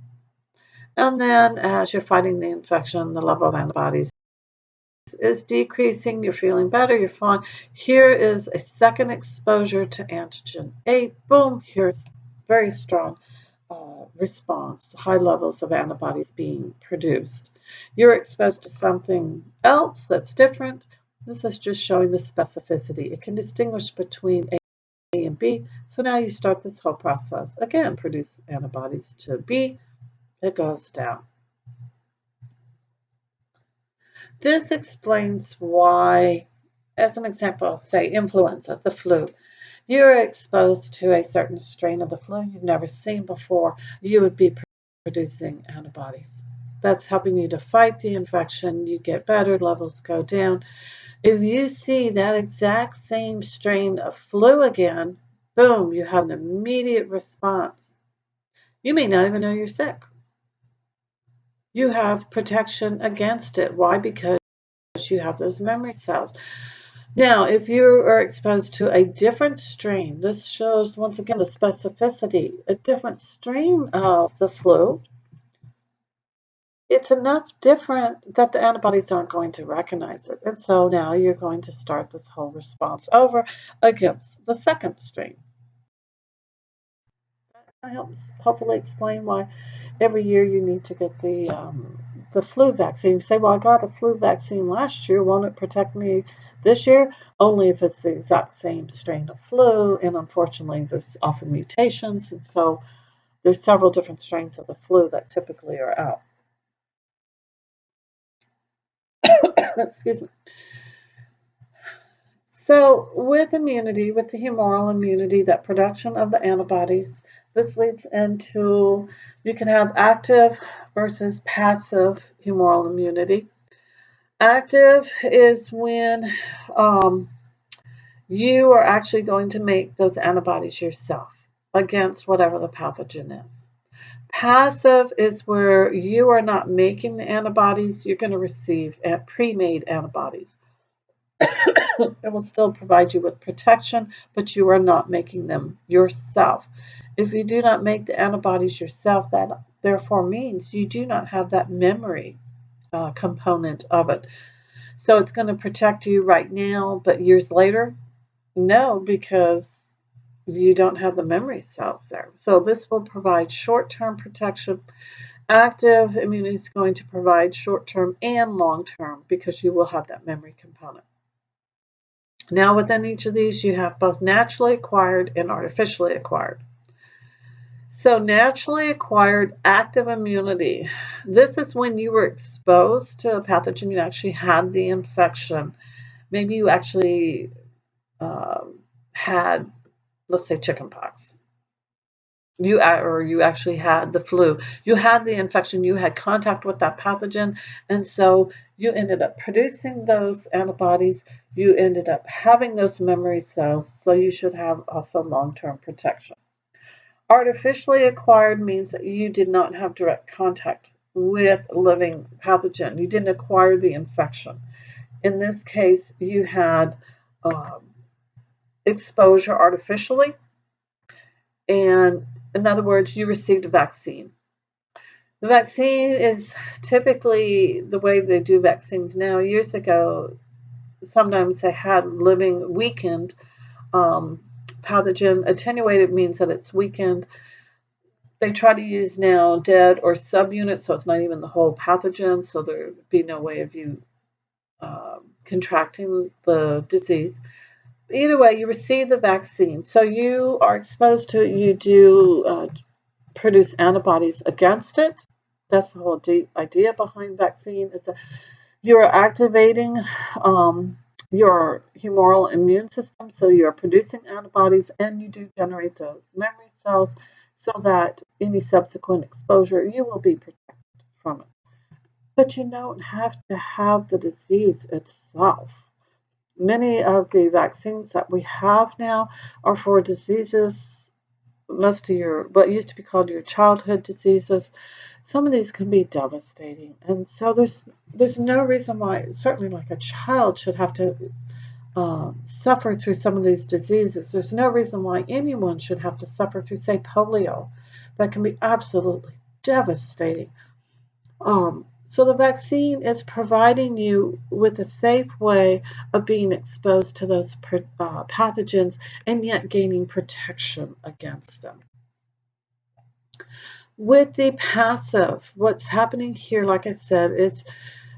And then as you're fighting the infection, the level of antibodies is decreasing. You're feeling better. You're fine. Here is a second exposure to antigen A. Boom. Here's very strong response, high levels of antibodies being produced. You're exposed to something else that's different. This is just showing the specificity. It can distinguish between A and B. So now you start this whole process. Again, produce antibodies to B. It goes down. This explains why, as an example, say influenza, the flu. You're exposed to a certain strain of the flu you've never seen before, you would be producing antibodies. That's helping you to fight the infection. You get better, levels go down. If you see that exact same strain of flu again, boom, you have an immediate response. You may not even know you're sick. You have protection against it. Why? Because you have those memory cells. Now, if you are exposed to a different strain, this shows, once again, the specificity. A different strain of the flu, it's enough different that the antibodies aren't going to recognize it. And so now you're going to start this whole response over against the second strain. That helps hopefully explain why every year you need to get the flu vaccine. You say, well, I got a flu vaccine last year. Won't it protect me this year? Only if it's the exact same strain of flu. And unfortunately, there's often mutations. And so there's several different strains of the flu that typically are out. Excuse me. So with immunity, with the humoral immunity, that production of the antibodies, this leads into, you can have active versus passive humoral immunity. Active is when you are actually going to make those antibodies yourself against whatever the pathogen is. Passive is where you are not making the antibodies, you're going to receive pre-made antibodies. It will still provide you with protection, but you are not making them yourself. If you do not make the antibodies yourself, that therefore means you do not have that memory component of it. So it's going to protect you right now, but years later, no, because you don't have the memory cells there. So this will provide short-term protection. Active immunity is going to provide short-term and long-term because you will have that memory component. Now within each of these, you have both naturally acquired and artificially acquired. So naturally acquired active immunity, this is when you were exposed to a pathogen, you actually had the infection. Maybe you actually had, let's say, chickenpox. You actually had the flu. You had the infection. You had contact with that pathogen, and so you ended up producing those antibodies. You ended up having those memory cells, so you should have also long-term protection. Artificially acquired means that you did not have direct contact with a living pathogen. You didn't acquire the infection. In this case, you had exposure artificially, and in other words, you received a vaccine. The vaccine is typically the way they do vaccines now. Years ago, sometimes they had living, weakened pathogen. Attenuated means that it's weakened. They try to use now dead or subunits, so it's not even the whole pathogen, so there would be no way of you contracting the disease. Either way, you receive the vaccine. So you are exposed to it. You do produce antibodies against it. That's the whole idea behind vaccine, is that you're activating your humoral immune system. So you're producing antibodies, and you do generate those memory cells so that any subsequent exposure, you will be protected from it. But you don't have to have the disease itself. Many of the vaccines that we have now are for diseases, most of your, what used to be called your childhood diseases. Some of these can be devastating, and so there's no reason why, certainly like a child should have to suffer through some of these diseases. There's no reason why anyone should have to suffer through, say, polio. That can be absolutely devastating. So the vaccine is providing you with a safe way of being exposed to those pathogens and yet gaining protection against them. With the passive, what's happening here, like I said, is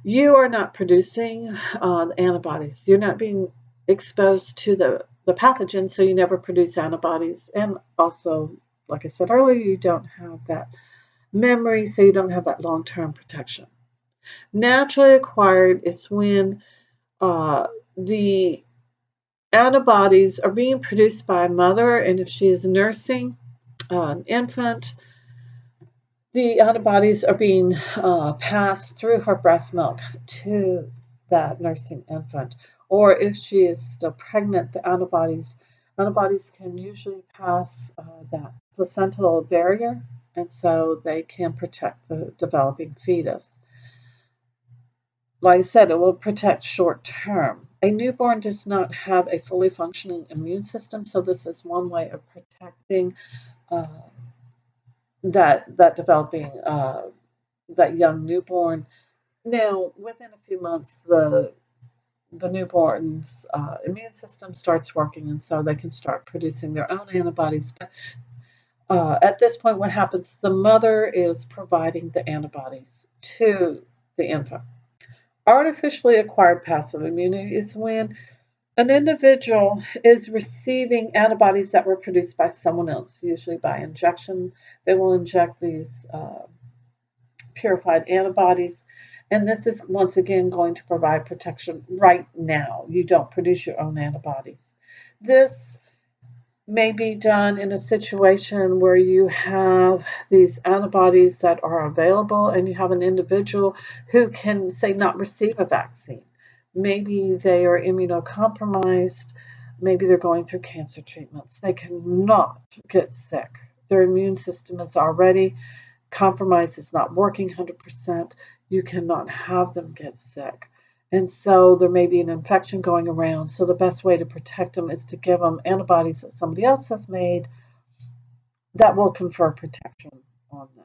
you are not producing antibodies. You're not being exposed to the pathogen, so you never produce antibodies. And also, like I said earlier, you don't have that memory, so you don't have that long-term protection. Naturally acquired is when the antibodies are being produced by a mother, and if she is nursing an infant, the antibodies are being passed through her breast milk to that nursing infant. Or if she is still pregnant, the antibodies can usually pass that placental barrier, and so they can protect the developing fetus. Like I said, it will protect short term. A newborn does not have a fully functioning immune system, so this is one way of protecting that developing that young newborn. Now, within a few months, the newborn's immune system starts working, and so they can start producing their own antibodies. But at this point, what happens? The mother is providing the antibodies to the infant. Artificially acquired passive immunity is when an individual is receiving antibodies that were produced by someone else, usually by injection. They will inject these purified antibodies, and this is once again going to provide protection right now. You don't produce your own antibodies. This may be done in a situation where you have these antibodies that are available and you have an individual who can, say, not receive a vaccine. Maybe they are immunocompromised. Maybe they're going through cancer treatments. They cannot get sick. Their immune system is already compromised. It's not working 100%. You cannot have them get sick. And so there may be an infection going around. So the best way to protect them is to give them antibodies that somebody else has made that will confer protection on them.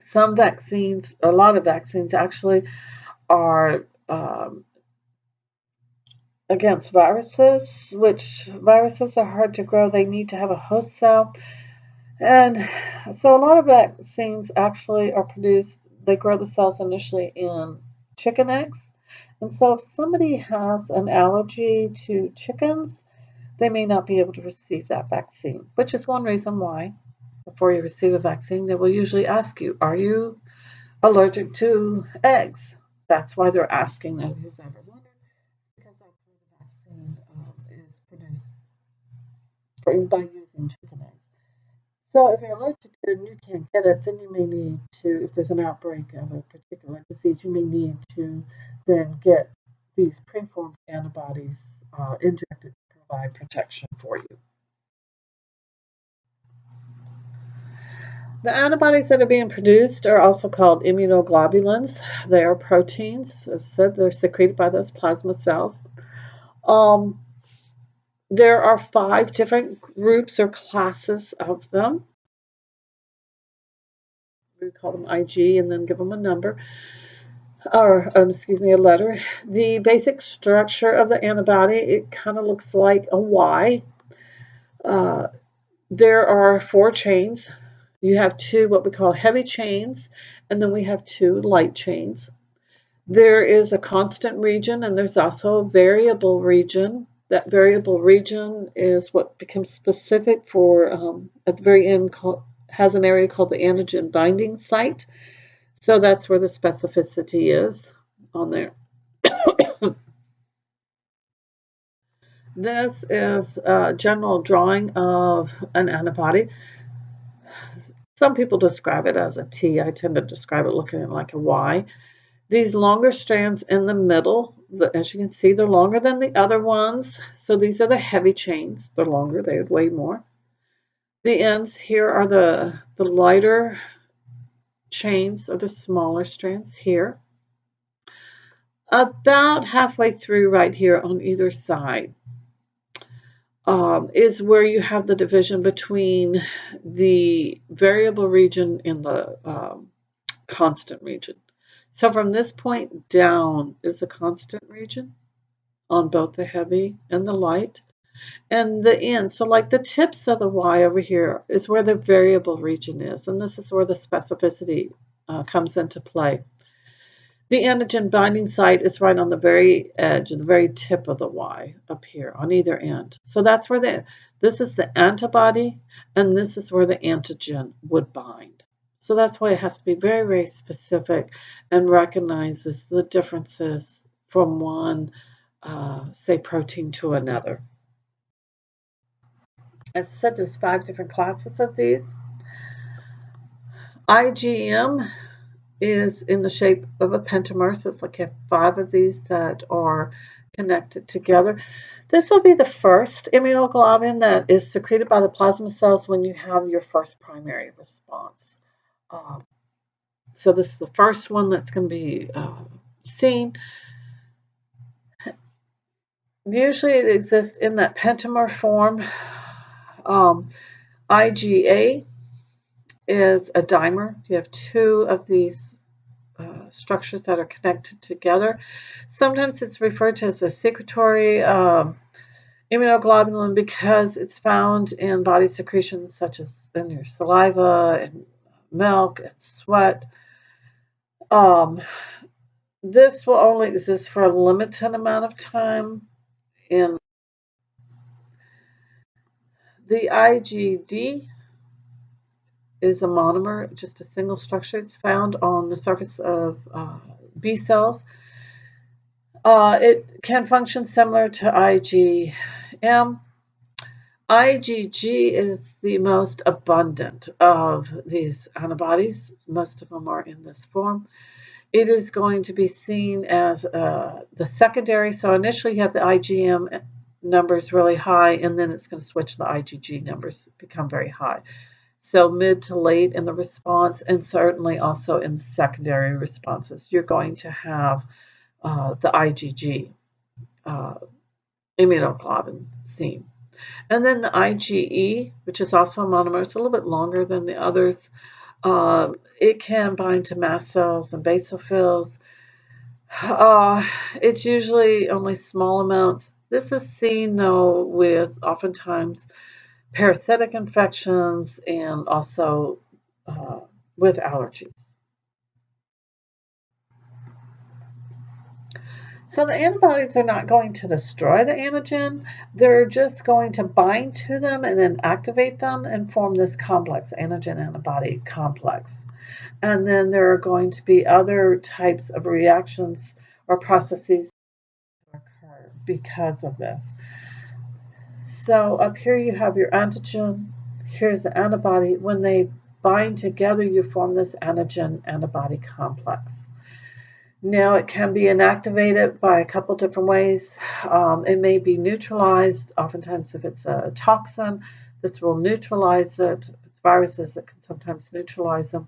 Some vaccines, a lot of vaccines actually, are against viruses, which viruses are hard to grow. They need to have a host cell. And so a lot of vaccines actually are produced, they grow the cells initially in chicken eggs. And so if somebody has an allergy to chickens, they may not be able to receive that vaccine, which is one reason why before you receive a vaccine, they will usually ask you, are you allergic to eggs? That's why they're asking that, if you've ever wondered, because that's where the vaccine is produced by using chicken eggs. So if you're allergic to it and you can't get it, then you may need to, if there's an outbreak of a particular disease, you may need to then get these preformed antibodies injected to provide protection for you. The antibodies that are being produced are also called immunoglobulins. They are proteins. As I said, they're secreted by those plasma cells. There are 5 different groups or classes of them. We call them IG and then give them a number, or excuse me, a letter. The basic structure of the antibody, it kind of looks like a Y. There are 4 chains. You have 2 what we call heavy chains, and then we have 2 light chains. There is a constant region, and there's also a variable region. That variable region is what becomes specific for, at the very end, has an area called the antigen binding site. So that's where the specificity is on there. This is a general drawing of an antibody. Some people describe it as a T. I tend to describe it looking like a Y. These longer strands in the middle, as you can see, they're longer than the other ones. So these are the heavy chains. They're longer. They would weigh more. The ends here are the lighter chains, or the smaller strands here. About halfway through right here on either side is where you have the division between the variable region and the constant region. So from this point down is the constant region on both the heavy and the light. And the end, so like the tips of the Y over here is where the variable region is. And this is where the specificity comes into play. The antigen binding site is right on the very edge, the very tip of the Y up here on either end. So that's where this is the antibody, and this is where the antigen would bind. So that's why it has to be very, very specific and recognizes the differences from one, say, protein to another. As I said, there's 5 different classes of these. IgM is in the shape of a pentamer, so it's like you have 5 of these that are connected together. This will be the first immunoglobulin that is secreted by the plasma cells when you have your first primary response. So this is the first one that's going to be seen. Usually it exists in that pentamer form. IgA is a dimer. You have 2 of these structures that are connected together. Sometimes it's referred to as a secretory immunoglobulin because it's found in body secretions such as in your saliva and milk and sweat. This will only exist for a limited amount of time. In the IgD is a monomer, just a single structure. It's found on the surface of B cells. It can function similar to IgM. IgG is the most abundant of these antibodies. Most of them are in this form. It is going to be seen as the secondary. So initially you have the IgM numbers really high, and then it's going to switch the IgG numbers become very high. So mid to late in the response, and certainly also in secondary responses, you're going to have the IgG immunoglobulin seen. And then the IgE, which is also a monomer, it's a little bit longer than the others. It can bind to mast cells and basophils. It's usually only small amounts. This is seen, though, with oftentimes parasitic infections and also with allergies. So the antibodies are not going to destroy the antigen. They're just going to bind to them and then activate them and form this complex, antigen-antibody complex. And then there are going to be other types of reactions or processes that occur because of this. So up here you have your antigen. Here's the antibody. When they bind together, you form this antigen-antibody complex. Now it can be inactivated by a couple different ways. It may be neutralized. Oftentimes if it's a toxin, this will neutralize it. If it's viruses, it can sometimes neutralize them.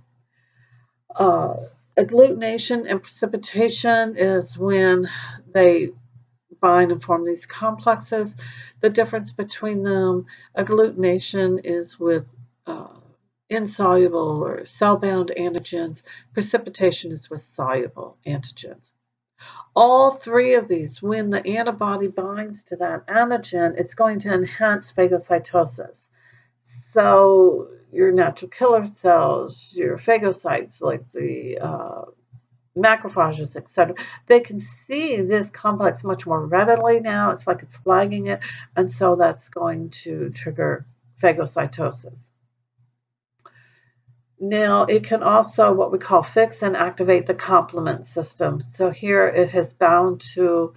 Agglutination and precipitation is when they bind and form these complexes. The difference between them, agglutination is with insoluble or cell-bound antigens. Precipitation is with soluble antigens. All three of these, when the antibody binds to that antigen, it's going to enhance phagocytosis. So your natural killer cells, your phagocytes, like the macrophages, etc., they can see this complex much more readily now. It's like it's flagging it, and so that's going to trigger phagocytosis. Now, it can also what we call fix and activate the complement system. So here it has bound to,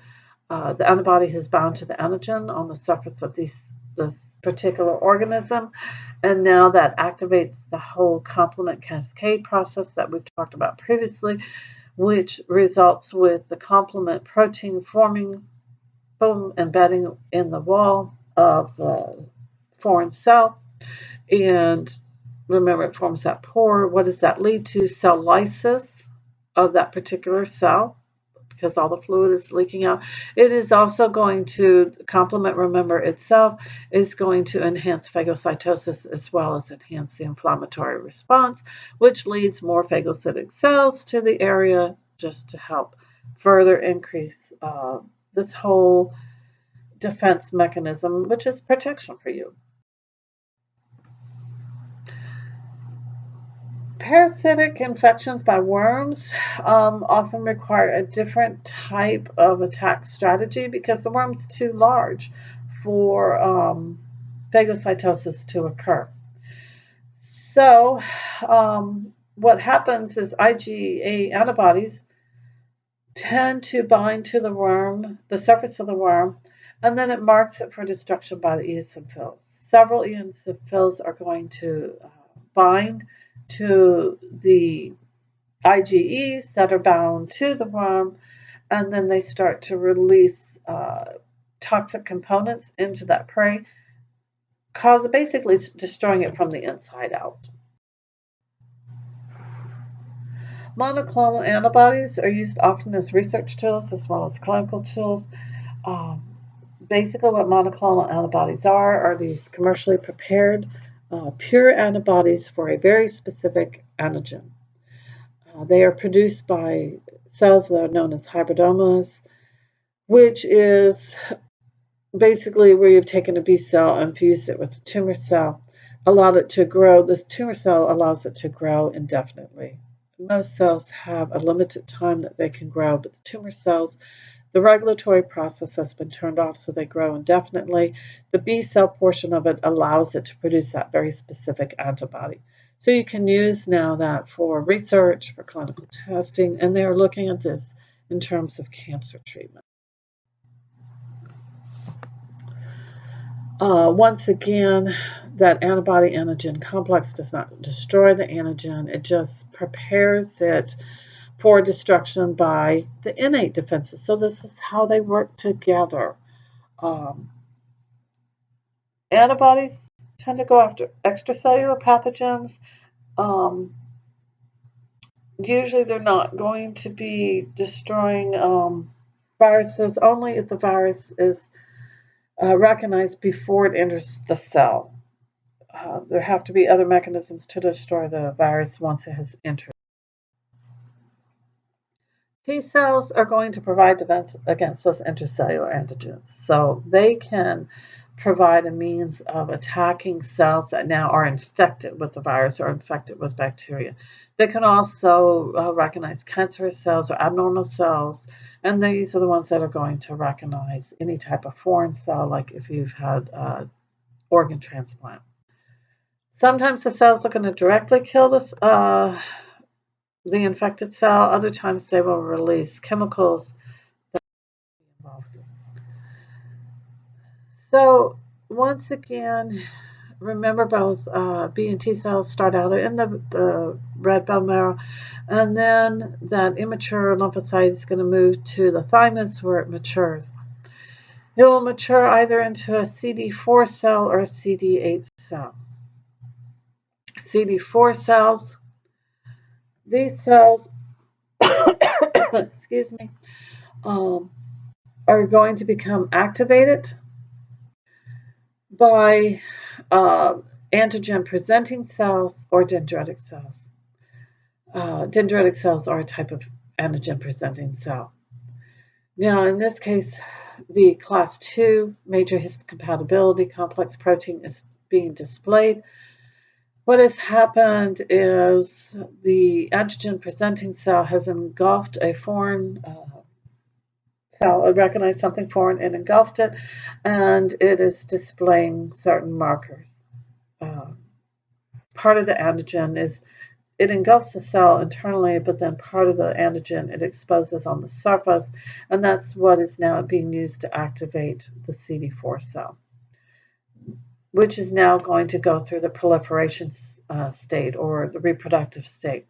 the antibody has bound to the antigen on the surface of this particular organism, and now that activates the whole complement cascade process that we've talked about previously, which results with the complement protein forming, boom, embedding in the wall of the foreign cell. And remember, it forms that pore. What does that lead to? Cell lysis of that particular cell, because all the fluid is leaking out. It is also going to complement, remember, itself is going to enhance phagocytosis as well as enhance the inflammatory response, which leads more phagocytic cells to the area just to help further increase this whole defense mechanism, which is protection for you. Parasitic infections by worms often require a different type of attack strategy because the worm's too large for phagocytosis to occur. So what happens is IgA antibodies tend to bind to the worm, the surface of the worm, and then it marks it for destruction by the eosinophils. Several eosinophils are going to bind to the IgEs that are bound to the worm, and then they start to release toxic components into that prey, basically destroying it from the inside out. Monoclonal antibodies are used often as research tools as well as clinical tools. Basically, what monoclonal antibodies are these commercially prepared pure antibodies for a very specific antigen. They are produced by cells that are known as hybridomas, which is basically where you've taken a B cell and fused it with a tumor cell, allowed it to grow. This tumor cell allows it to grow indefinitely. Most cells have a limited time that they can grow, but the tumor cells, the regulatory process has been turned off so they grow indefinitely. The B cell portion of it allows it to produce that very specific antibody. So you can use now that for research, for clinical testing, and they're looking at this in terms of cancer treatment. Once again, that antibody-antigen complex does not destroy the antigen. It just prepares it for destruction by the innate defenses. So this is how they work together. Antibodies tend to go after extracellular pathogens. Usually they're not going to be destroying viruses, only if the virus is recognized before it enters the cell. There have to be other mechanisms to destroy the virus once it has entered. T cells are going to provide defense against those intracellular antigens. So they can provide a means of attacking cells that now are infected with the virus or infected with bacteria. They can also recognize cancerous cells or abnormal cells, and these are the ones that are going to recognize any type of foreign cell, like if you've had organ transplant. Sometimes the cells are going to directly kill the infected cell. Other times they will release chemicals that are involved. So once again, remember both B and T cells start out in the red bone marrow, and then that immature lymphocyte is going to move to the thymus where it matures. It will mature either into a CD4 cell or a CD8 cell. CD4 cells, these cells, excuse me, are going to become activated by antigen-presenting cells or dendritic cells. Dendritic cells are a type of antigen-presenting cell. Now, in this case, the class 2 major histocompatibility complex protein is being displayed. What has happened is the antigen-presenting cell has engulfed a foreign cell, it recognized something foreign and engulfed it, and it is displaying certain markers. Part of the antigen is, it engulfs the cell internally, but then part of the antigen it exposes on the surface, and that's what is now being used to activate the CD4 cell, which is now going to go through the proliferation state or the reproductive state.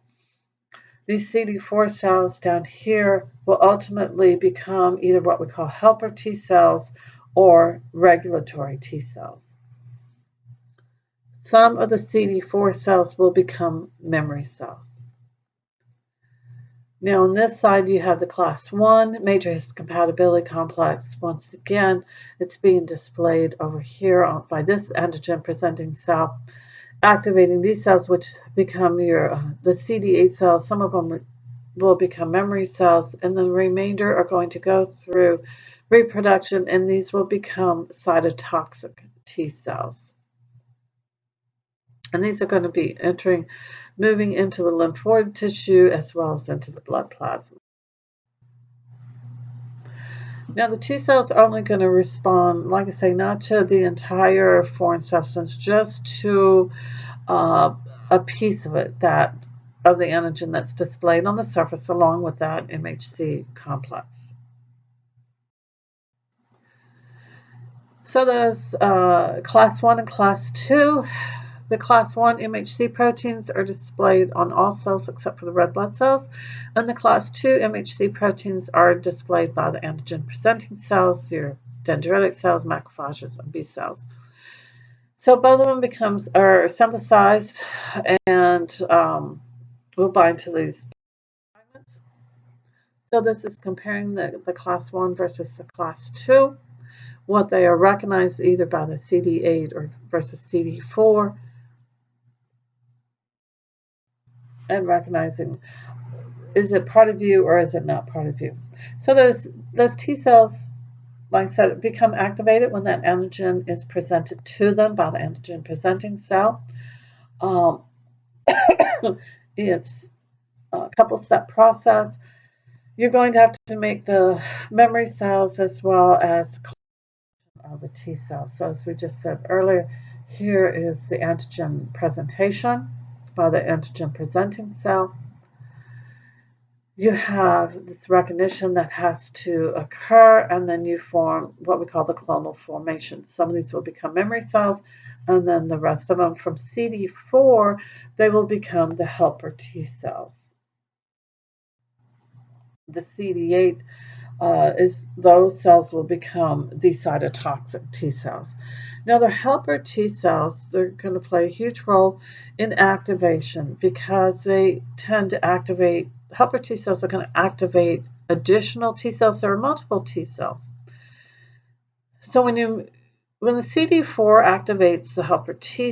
These CD4 cells down here will ultimately become either what we call helper T cells or regulatory T cells. Some of the CD4 cells will become memory cells. Now on this side you have the class 1 major histocompatibility complex. Once again, it's being displayed over here by this antigen presenting cell, activating these cells, which become the CD8 cells. Some of them will become memory cells, and the remainder are going to go through reproduction, and these will become cytotoxic T cells. And these are going to be moving into the lymphoid tissue as well as into the blood plasma. Now the T cells are only going to respond, like I say, not to the entire foreign substance, just to a piece of it, of the antigen that's displayed on the surface along with that MHC complex. So there's class 1 and class 2. The class 1 MHC proteins are displayed on all cells except for the red blood cells, and the class 2 MHC proteins are displayed by the antigen-presenting cells, your dendritic cells, macrophages, and B cells. So both of them are synthesized and will bind to these fragments. So this is comparing the class 1 versus the class 2. What they are recognized either by the CD8 or versus CD4, and recognizing, is it part of you or is it not part of you? So those T cells, like I said, become activated when that antigen is presented to them by the antigen presenting cell. It's a couple-step process. You're going to have to make the memory cells as well as the T cells. So as we just said earlier, here is the antigen presentation by the antigen presenting cell. You have this recognition that has to occur, and then you form what we call the clonal formation. Some of these will become memory cells, and then the rest of them from CD4, they will become the helper T cells. The CD8 those cells will become the cytotoxic T cells. Now the helper T cells, they're going to play a huge role in activation because they tend to activate, helper T cells are going to activate additional T cells. There are multiple T cells. So when the CD4 activates the helper T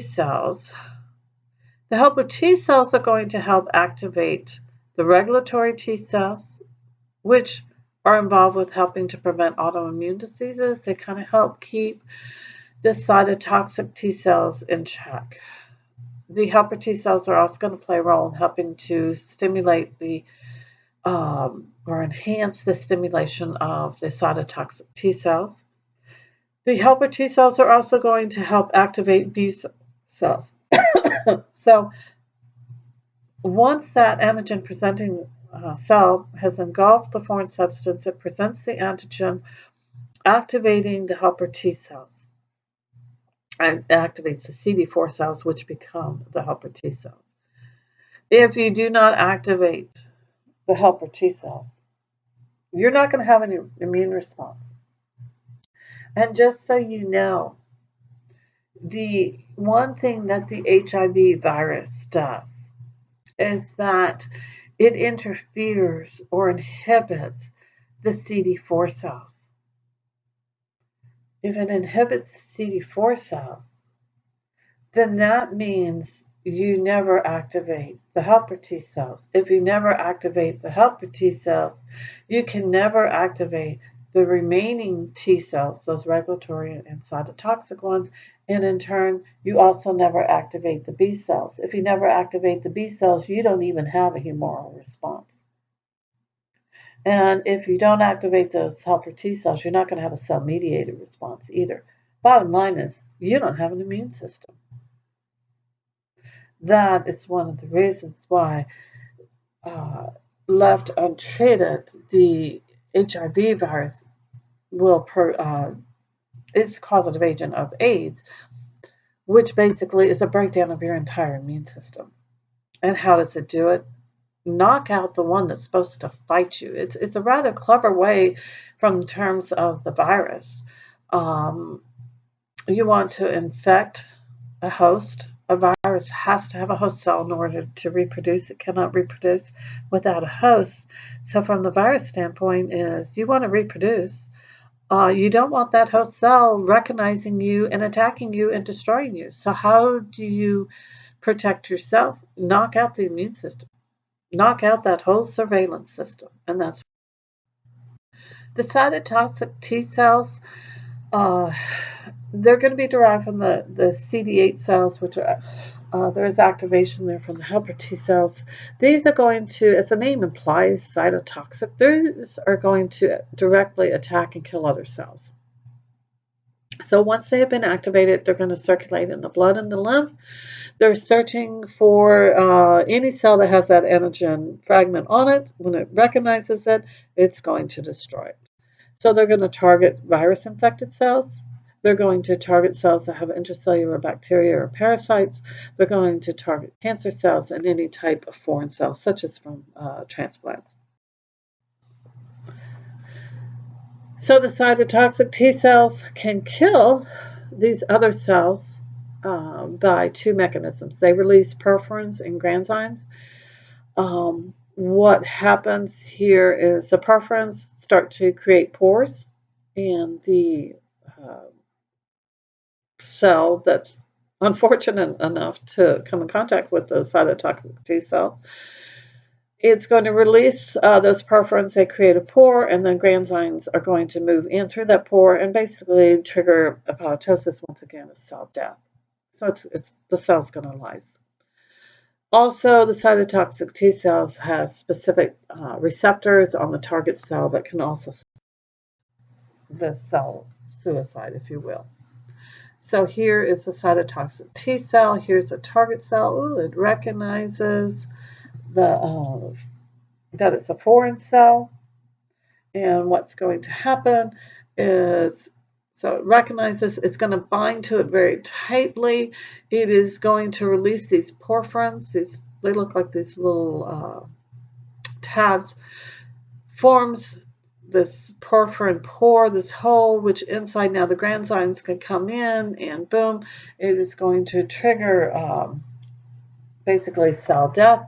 cells are going to help activate the regulatory T cells, which are involved with helping to prevent autoimmune diseases. They kind of help keep the cytotoxic T cells in check. The helper T cells are also going to play a role in helping to stimulate or enhance the stimulation of the cytotoxic T cells. The helper T cells are also going to help activate B cells. So once that antigen presenting cell has engulfed the foreign substance, it presents the antigen, activating the helper T cells, and activates the CD4 cells, which become the helper T cells. If you do not activate the helper T cells, you're not going to have any immune response. And just so you know, the one thing that the HIV virus does is that it interferes or inhibits the CD4 cells. If it inhibits the CD4 cells, then that means you never activate the helper T cells. If you never activate the helper T cells, you can never activate the remaining T cells, those regulatory and cytotoxic ones, and in turn, you also never activate the B cells. If you never activate the B cells, you don't even have a humoral response. And if you don't activate those helper T cells, you're not going to have a cell-mediated response either. Bottom line is, you don't have an immune system. That is one of the reasons why, left untreated, the HIV virus will is a causative agent of AIDS, which basically is a breakdown of your entire immune system. And how does it do it? Knock out the one that's supposed to fight you. It's a rather clever way from terms of the virus. You want to infect a host. A virus has to have a host cell in order to reproduce. It cannot reproduce without a host. So from the virus standpoint is you want to reproduce. You don't want that host cell recognizing you and attacking you and destroying you. So how do you protect yourself? Knock out the immune system. Knock out that whole surveillance system. And that's the cytotoxic T cells. They're going to be derived from the CD8 cells, which are, there is activation there from the helper T cells. These are going to, as the name implies, cytotoxic. These are going to directly attack and kill other cells. So once they have been activated, they're going to circulate in the blood and the lymph. They're searching for any cell that has that antigen fragment on it. When it recognizes it, it's going to destroy it. So they're going to target virus-infected cells. They're going to target cells that have intracellular bacteria or parasites. They're going to target cancer cells and any type of foreign cells, such as from transplants. So the cytotoxic T cells can kill these other cells by two mechanisms. They release perforins and granzymes. What happens here is the perforins start to create pores, and the cell that's unfortunate enough to come in contact with the cytotoxic T cell, it's going to release those perforins. They create a pore, and then granzymes are going to move in through that pore and basically trigger apoptosis, once again, a cell death. So it's the cell's going to lyse. Also, the cytotoxic T cells have specific receptors on the target cell that can also the cell suicide, if you will. So here is the cytotoxic T cell. Here's a target cell. Ooh, it recognizes the that it's a foreign cell. And what's going to happen is, so it recognizes it's going to bind to it very tightly. It is going to release these porphyrins. They look like these little tabs. Forms this porphyrin pore, this hole, which inside now the granzymes can come in, and boom, it is going to trigger basically cell death.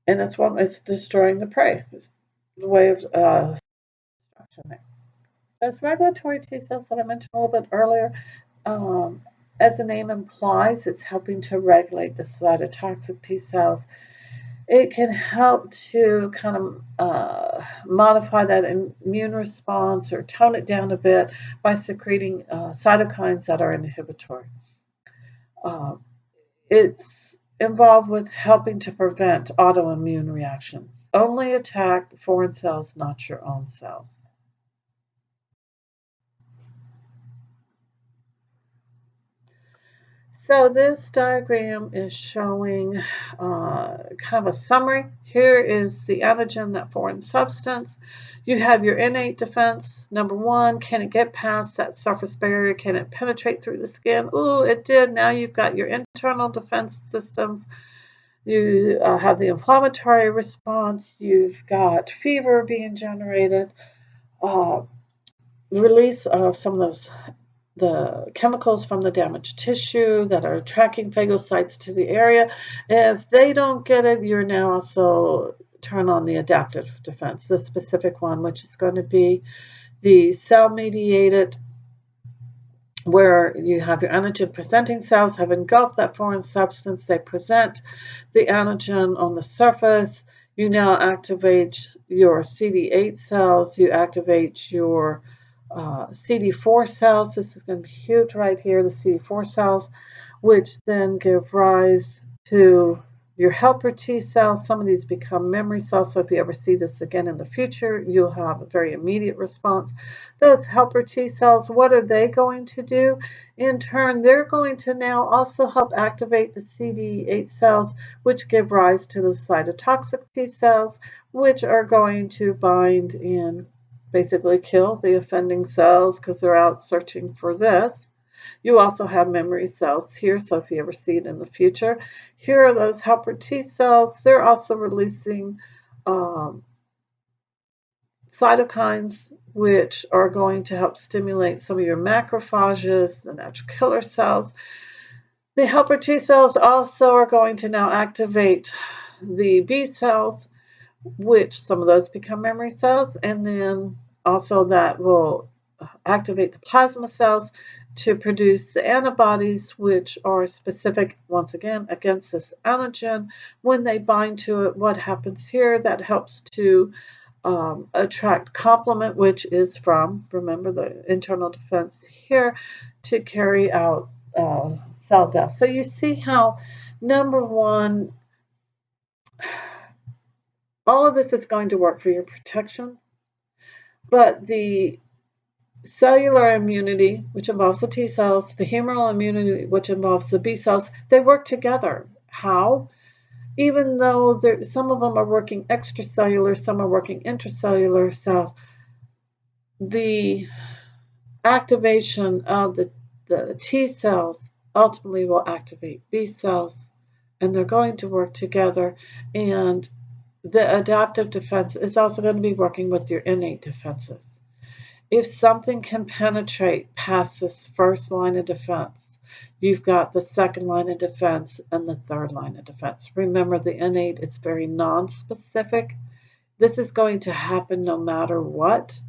And it's destroying the prey. It's the way of destruction there. Those regulatory T cells that I mentioned a little bit earlier, as the name implies, it's helping to regulate the cytotoxic T cells. It can help to kind of modify that immune response or tone it down a bit by secreting cytokines that are inhibitory. It's involved with helping to prevent autoimmune reactions. Only attack foreign cells, not your own cells. So this diagram is showing kind of a summary. Here is the antigen, that foreign substance. You have your innate defense. Number one, can it get past that surface barrier? Can it penetrate through the skin? Ooh, it did. Now you've got your internal defense systems. You have the inflammatory response. You've got fever being generated. The release of some of the chemicals from the damaged tissue that are attracting phagocytes to the area. If they don't get it, you're now also turn on the adaptive defense, the specific one, which is going to be the cell-mediated where you have your antigen-presenting cells have engulfed that foreign substance. They present the antigen on the surface. You now activate your CD8 cells. You activate your CD4 cells. This is going to be huge right here, the CD4 cells, which then give rise to your helper T cells. Some of these become memory cells, so if you ever see this again in the future, you'll have a very immediate response. Those helper T cells, what are they going to do? In turn, they're going to now also help activate the CD8 cells, which give rise to the cytotoxic T cells, which are going to bind and basically kill the offending cells because they're out searching for this. You also have memory cells here, so if you ever see it in the future, here are those helper T cells. They're also releasing cytokines, which are going to help stimulate some of your macrophages, the natural killer cells. The helper T cells also are going to now activate the B cells, which some of those become memory cells, and then also that will activate the plasma cells to produce the antibodies, which are specific, once again, against this antigen. When they bind to it, what happens here? That helps to attract complement, which is from, remember, the internal defense here, to carry out cell death. So you see how, number one, all of this is going to work for your protection, but the cellular immunity, which involves the T cells, the humoral immunity, which involves the B cells, they work together. How? Even though some of them are working extracellular, some are working intracellular cells, the activation of the T cells ultimately will activate B cells, and they're going to work together. And the adaptive defense is also going to be working with your innate defenses. If something can penetrate past this first line of defense, you've got the second line of defense and the third line of defense. Remember, the innate is very nonspecific. This is going to happen no matter what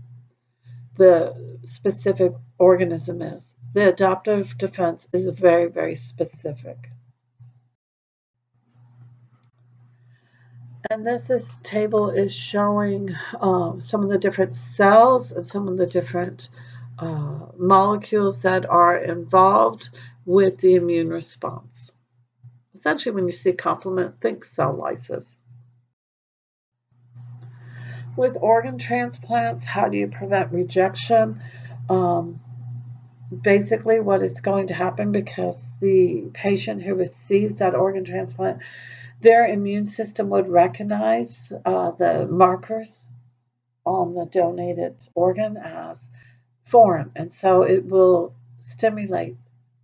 the specific organism is. The adaptive defense is very, very specific. And this table is showing some of the different cells and some of the different molecules that are involved with the immune response. Essentially, when you see complement, think cell lysis. With organ transplants, how do you prevent rejection? Basically, what is going to happen, because the patient who receives that organ transplant, their immune system would recognize the markers on the donated organ as foreign, and so it will stimulate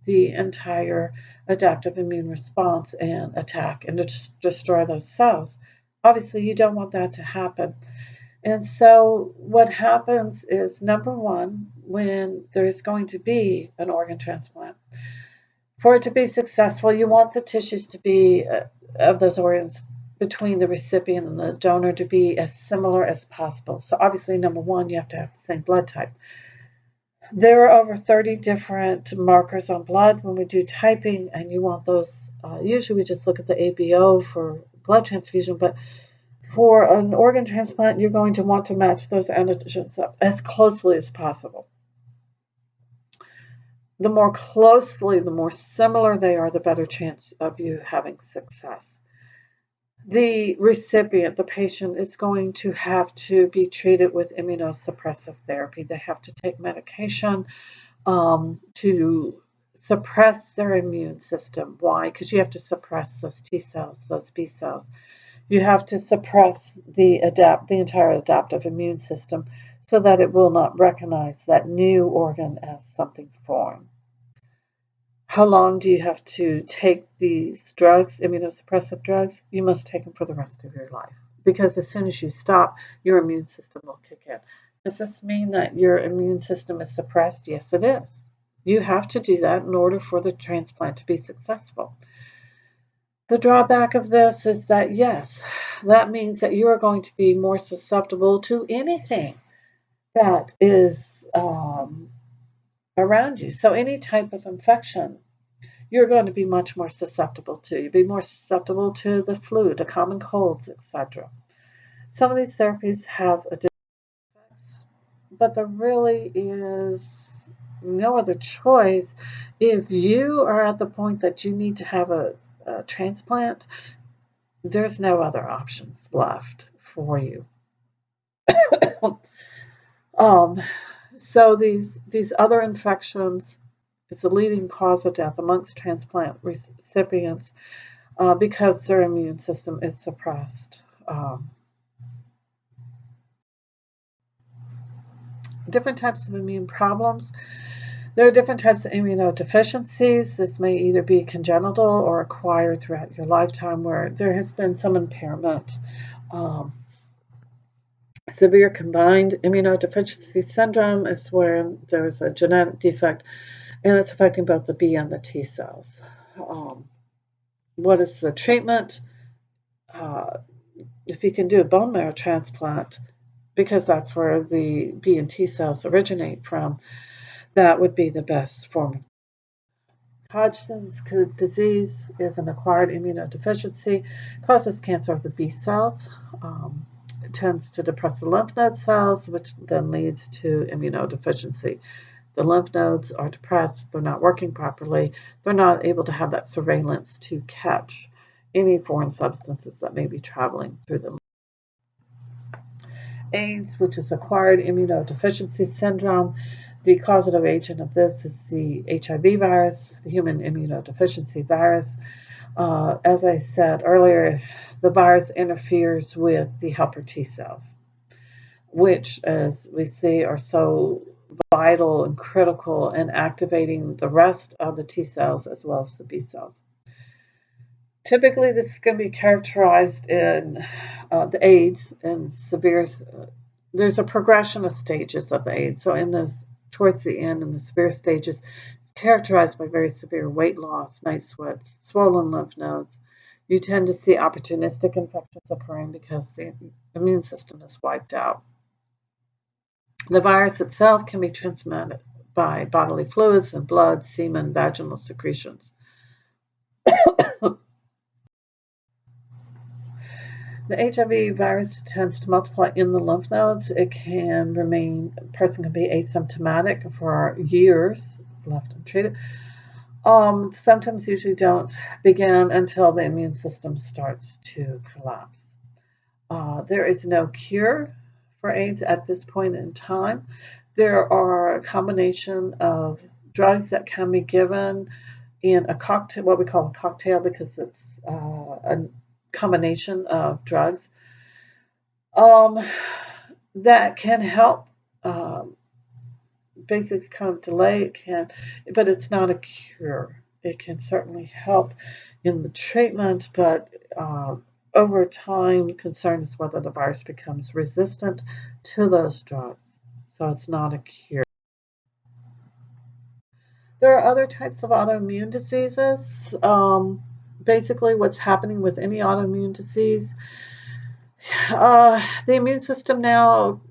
the entire adaptive immune response and attack and destroy those cells. Obviously, you don't want that to happen. And so what happens is, number one, when there's going to be an organ transplant, for it to be successful, you want the tissues to be of those organs between the recipient and the donor to be as similar as possible. So obviously, number one, you have to have the same blood type. There are over 30 different markers on blood when we do typing, and you want those. Usually we just look at the ABO for blood transfusion, but for an organ transplant, you're going to want to match those antigens up as closely as possible. The more closely, the more similar they are, the better chance of you having success. The recipient, the patient, is going to have to be treated with immunosuppressive therapy. They have to take medication to suppress their immune system. Why? Because you have to suppress those T cells, those B cells. You have to suppress the entire adaptive immune system so that it will not recognize that new organ as something foreign. How long do you have to take these drugs, immunosuppressive drugs? You must take them for the rest of your life, because as soon as you stop, your immune system will kick in. Does this mean that your immune system is suppressed? Yes, it is. You have to do that in order for the transplant to be successful. The drawback of this is that, yes, that means that you are going to be more susceptible to anything that is around you. So any type of infection, you're going to be much more susceptible to. You'd be more susceptible to the flu, to common colds, etc. Some of these therapies have additional effects, but there really is no other choice. If you are at the point that you need to have a transplant, there's no other options left for you. um, so these other infections is the leading cause of death amongst transplant recipients because their immune system is suppressed. Different types of immune problems. There are different types of immunodeficiencies. This may either be congenital or acquired throughout your lifetime, where there has been some impairment. Severe combined immunodeficiency syndrome is where there's a genetic defect and it's affecting both the B and the T cells. What is the treatment? If you can do a bone marrow transplant, because that's where the B and T cells originate from, that would be the best form. Hodgkin's disease is an acquired immunodeficiency, causes cancer of the B cells. It tends to depress the lymph node cells, which then leads to immunodeficiency. The lymph nodes are depressed, they're not working properly, they're not able to have that surveillance to catch any foreign substances that may be traveling through the lymph. AIDS, which is acquired immunodeficiency syndrome. The causative agent of this is the HIV virus, the human immunodeficiency virus. As I said earlier, the virus interferes with the helper T cells, which, as we see, are so vital and critical in activating the rest of the T cells as well as the B cells. Typically, this is going to be characterized in the AIDS and severe. There's a progression of stages of the AIDS. So towards the end, in the severe stages, it's characterized by very severe weight loss, night sweats, swollen lymph nodes. You tend to see opportunistic infections occurring because the immune system is wiped out. The virus itself can be transmitted by bodily fluids and blood, semen, vaginal secretions. The HIV virus tends to multiply in the lymph nodes. A person can be asymptomatic for years left untreated. Symptoms usually don't begin until the immune system starts to collapse. There is no cure for AIDS at this point in time. There are a combination of drugs that can be given in a cocktail, what we call a cocktail, because it's a combination of drugs that can help basically kind of delay it, but it's not a cure. It can certainly help in the treatment, but over time, the concern is whether the virus becomes resistant to those drugs. So it's not a cure. There are other types of autoimmune diseases. Basically, what's happening with any autoimmune disease, the immune system now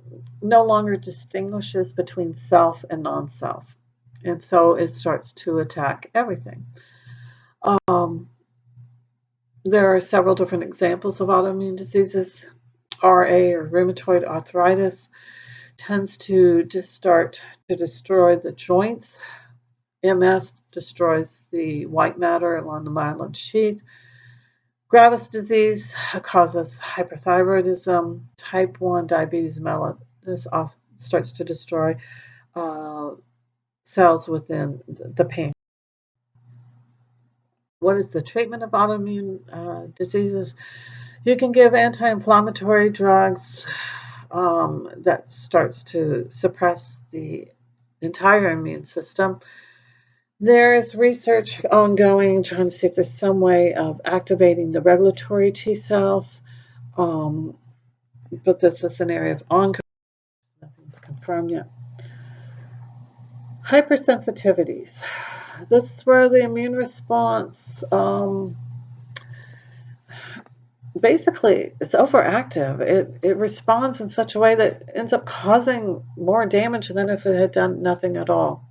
no longer distinguishes between self and non-self. And so it starts to attack everything. There are several different examples of autoimmune diseases. RA, or rheumatoid arthritis, tends to start to destroy the joints. MS destroys the white matter along the myelin sheath. Graves' disease causes hyperthyroidism. Type 1 diabetes mellitus starts to destroy cells within the pancreas. What is the treatment of autoimmune diseases? You can give anti-inflammatory drugs that starts to suppress the entire immune system. There is research ongoing trying to see if there's some way of activating the regulatory T cells, but this is an area of ongoing. Nothing's confirmed yet. Hypersensitivities. This is where the immune response basically it's overactive. It responds in such a way that ends up causing more damage than if it had done nothing at all.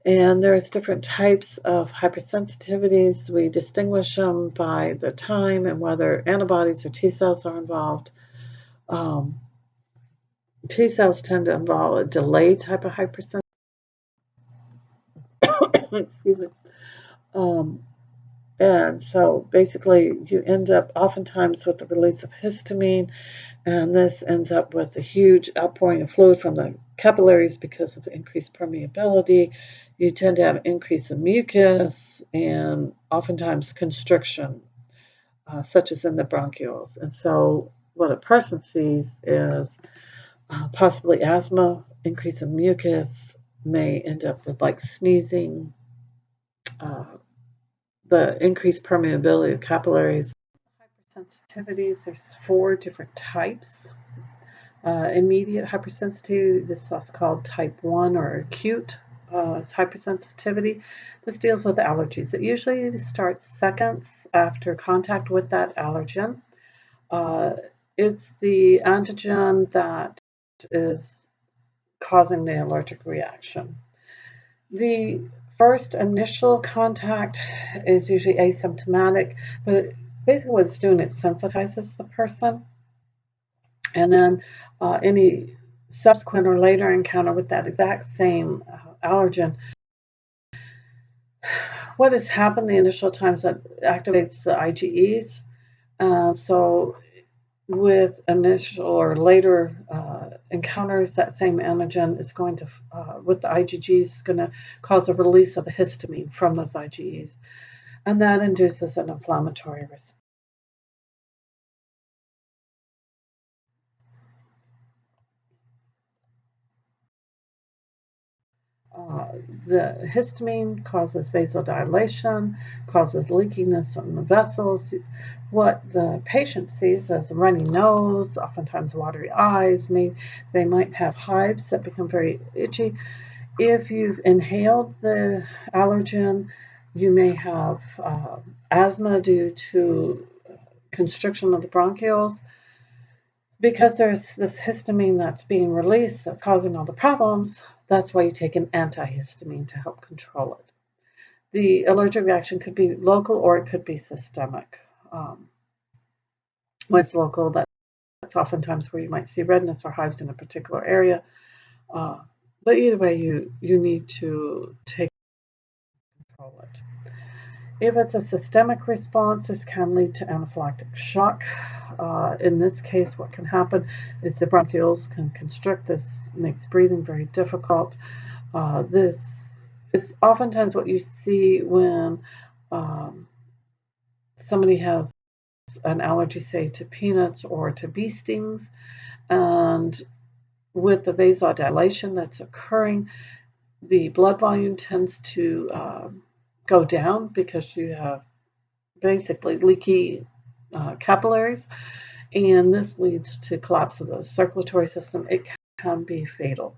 And there's different types of hypersensitivities. We distinguish them by the time and whether antibodies or T cells are involved. T cells tend to involve a delayed type of hypersensitivity. Excuse me. And so basically you end up oftentimes with the release of histamine, and this ends up with a huge outpouring of fluid from the capillaries because of increased permeability. You tend to have an increase in mucus and oftentimes constriction, such as in the bronchioles. And so what a person sees is possibly asthma, increase in mucus, may end up with like sneezing, the increased permeability of capillaries. Hypersensitivities, there's 4 different types. Immediate hypersensitivity, this is called type 1 or acute hypersensitivity. This deals with allergies. It usually starts seconds after contact with that allergen. It's the antigen that is causing the allergic reaction. The first initial contact is usually asymptomatic, but basically what it's doing, it sensitizes the person. And then any subsequent or later encounter with that exact same allergen, what has happened the initial times that activates the IgEs. So with initial or later encounters, that same antigen is going to, with the IgGs, is going to cause a release of the histamine from those IgEs. And that induces an inflammatory response. The histamine causes vasodilation, causes leakiness in the vessels. What the patient sees is a runny nose, oftentimes watery eyes. They might have hives that become very itchy. If you've inhaled the allergen, you may have asthma due to constriction of the bronchioles. Because there's this histamine that's being released that's causing all the problems, that's why you take an antihistamine to help control it. The allergic reaction could be local or it could be systemic. When it's local, that's oftentimes where you might see redness or hives in a particular area. But either way, you need to take control it. If it's a systemic response, this can lead to anaphylactic shock. In this case, what can happen is the bronchioles can constrict. This makes breathing very difficult. This is oftentimes what you see when somebody has an allergy, say, to peanuts or to bee stings. And with the vasodilation that's occurring, the blood volume tends to go down because you have basically leaky capillaries, and this leads to collapse of the circulatory system. It can be fatal.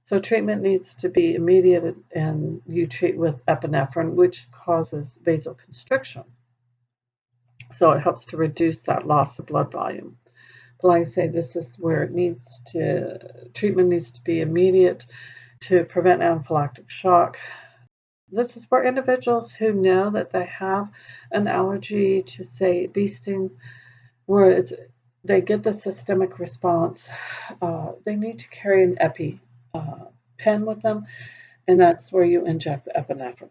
So treatment needs to be immediate, and you treat with epinephrine, which causes vasoconstriction. So it helps to reduce that loss of blood volume. But like I say, this is where treatment needs to be immediate to prevent anaphylactic shock. This is for individuals who know that they have an allergy to, say, bee sting, where they get the systemic response. They need to carry an epi pen with them, and that's where you inject the epinephrine.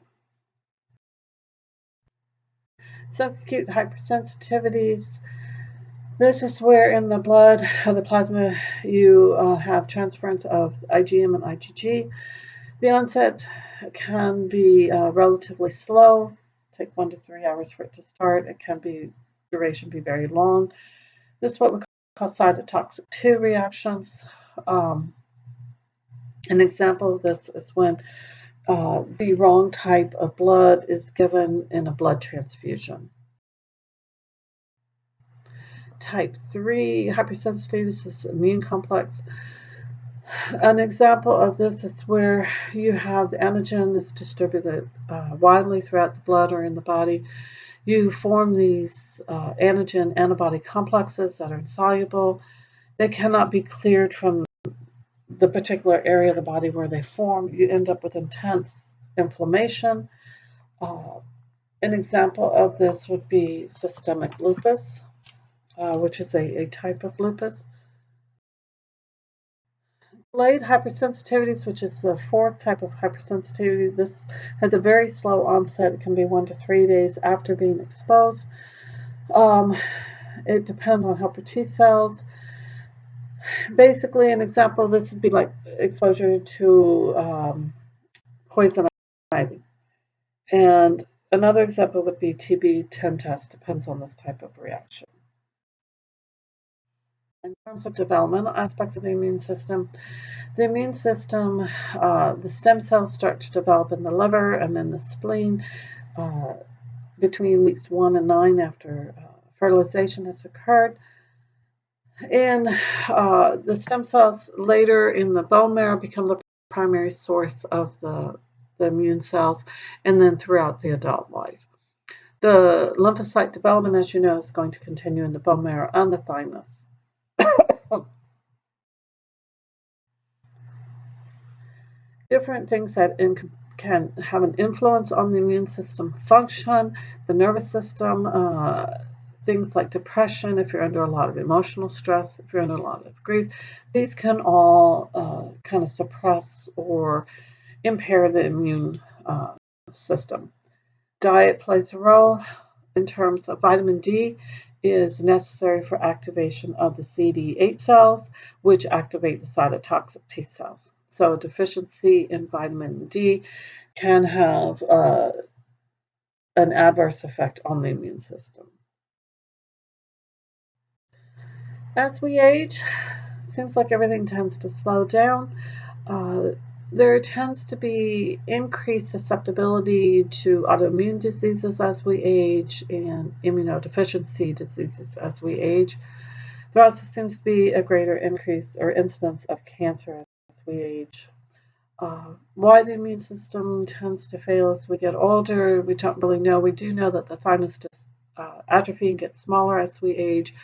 Subacute hypersensitivities. This is where in the blood, the plasma, you have transference of IgM and IgG. The onset can be relatively slow, take 1 to 3 hours for it to start. It can be duration be very long. This is what we call cytotoxic 2 reactions. An example of this is when the wrong type of blood is given in a blood transfusion. Type 3 hypersensitivity is immune complex. An example of this is where you have the antigen is distributed widely throughout the blood or in the body. You form these antigen antibody complexes that are insoluble. They cannot be cleared from the particular area of the body where they form. You end up with intense inflammation. An example of this would be systemic lupus, which is a type of lupus. Delayed hypersensitivities, which is the fourth type of hypersensitivity. This has a very slow onset. It can be 1 to 3 days after being exposed. It depends on helper T cells. Basically, an example of this would be like exposure to poison ivy. And another example would be TB 10 test, depends on this type of reaction. In terms of developmental aspects of the immune system, the stem cells start to develop in the liver and then the spleen between weeks 1 and 9 after fertilization has occurred. And the stem cells later in the bone marrow become the primary source of the immune cells, and then throughout the adult life. The lymphocyte development, as you know, is going to continue in the bone marrow and the thymus. Different things that can have an influence on the immune system function, the nervous system, things like depression, if you're under a lot of emotional stress, if you're under a lot of grief, these can all kind of suppress or impair the immune system. Diet plays a role in terms of vitamin D is necessary for activation of the CD8 cells, which activate the cytotoxic T cells. So deficiency in vitamin D can have an adverse effect on the immune system. As we age, it seems like everything tends to slow down. There tends to be increased susceptibility to autoimmune diseases as we age and immunodeficiency diseases as we age. There also seems to be a greater increase or incidence of cancer as we age. Why the immune system tends to fail as we get older, we don't really know. We do know that the thymus atrophy and gets smaller as we age,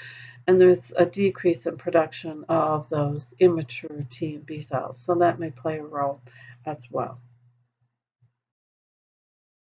and there's a decrease in production of those immature T and B cells, so that may play a role as well.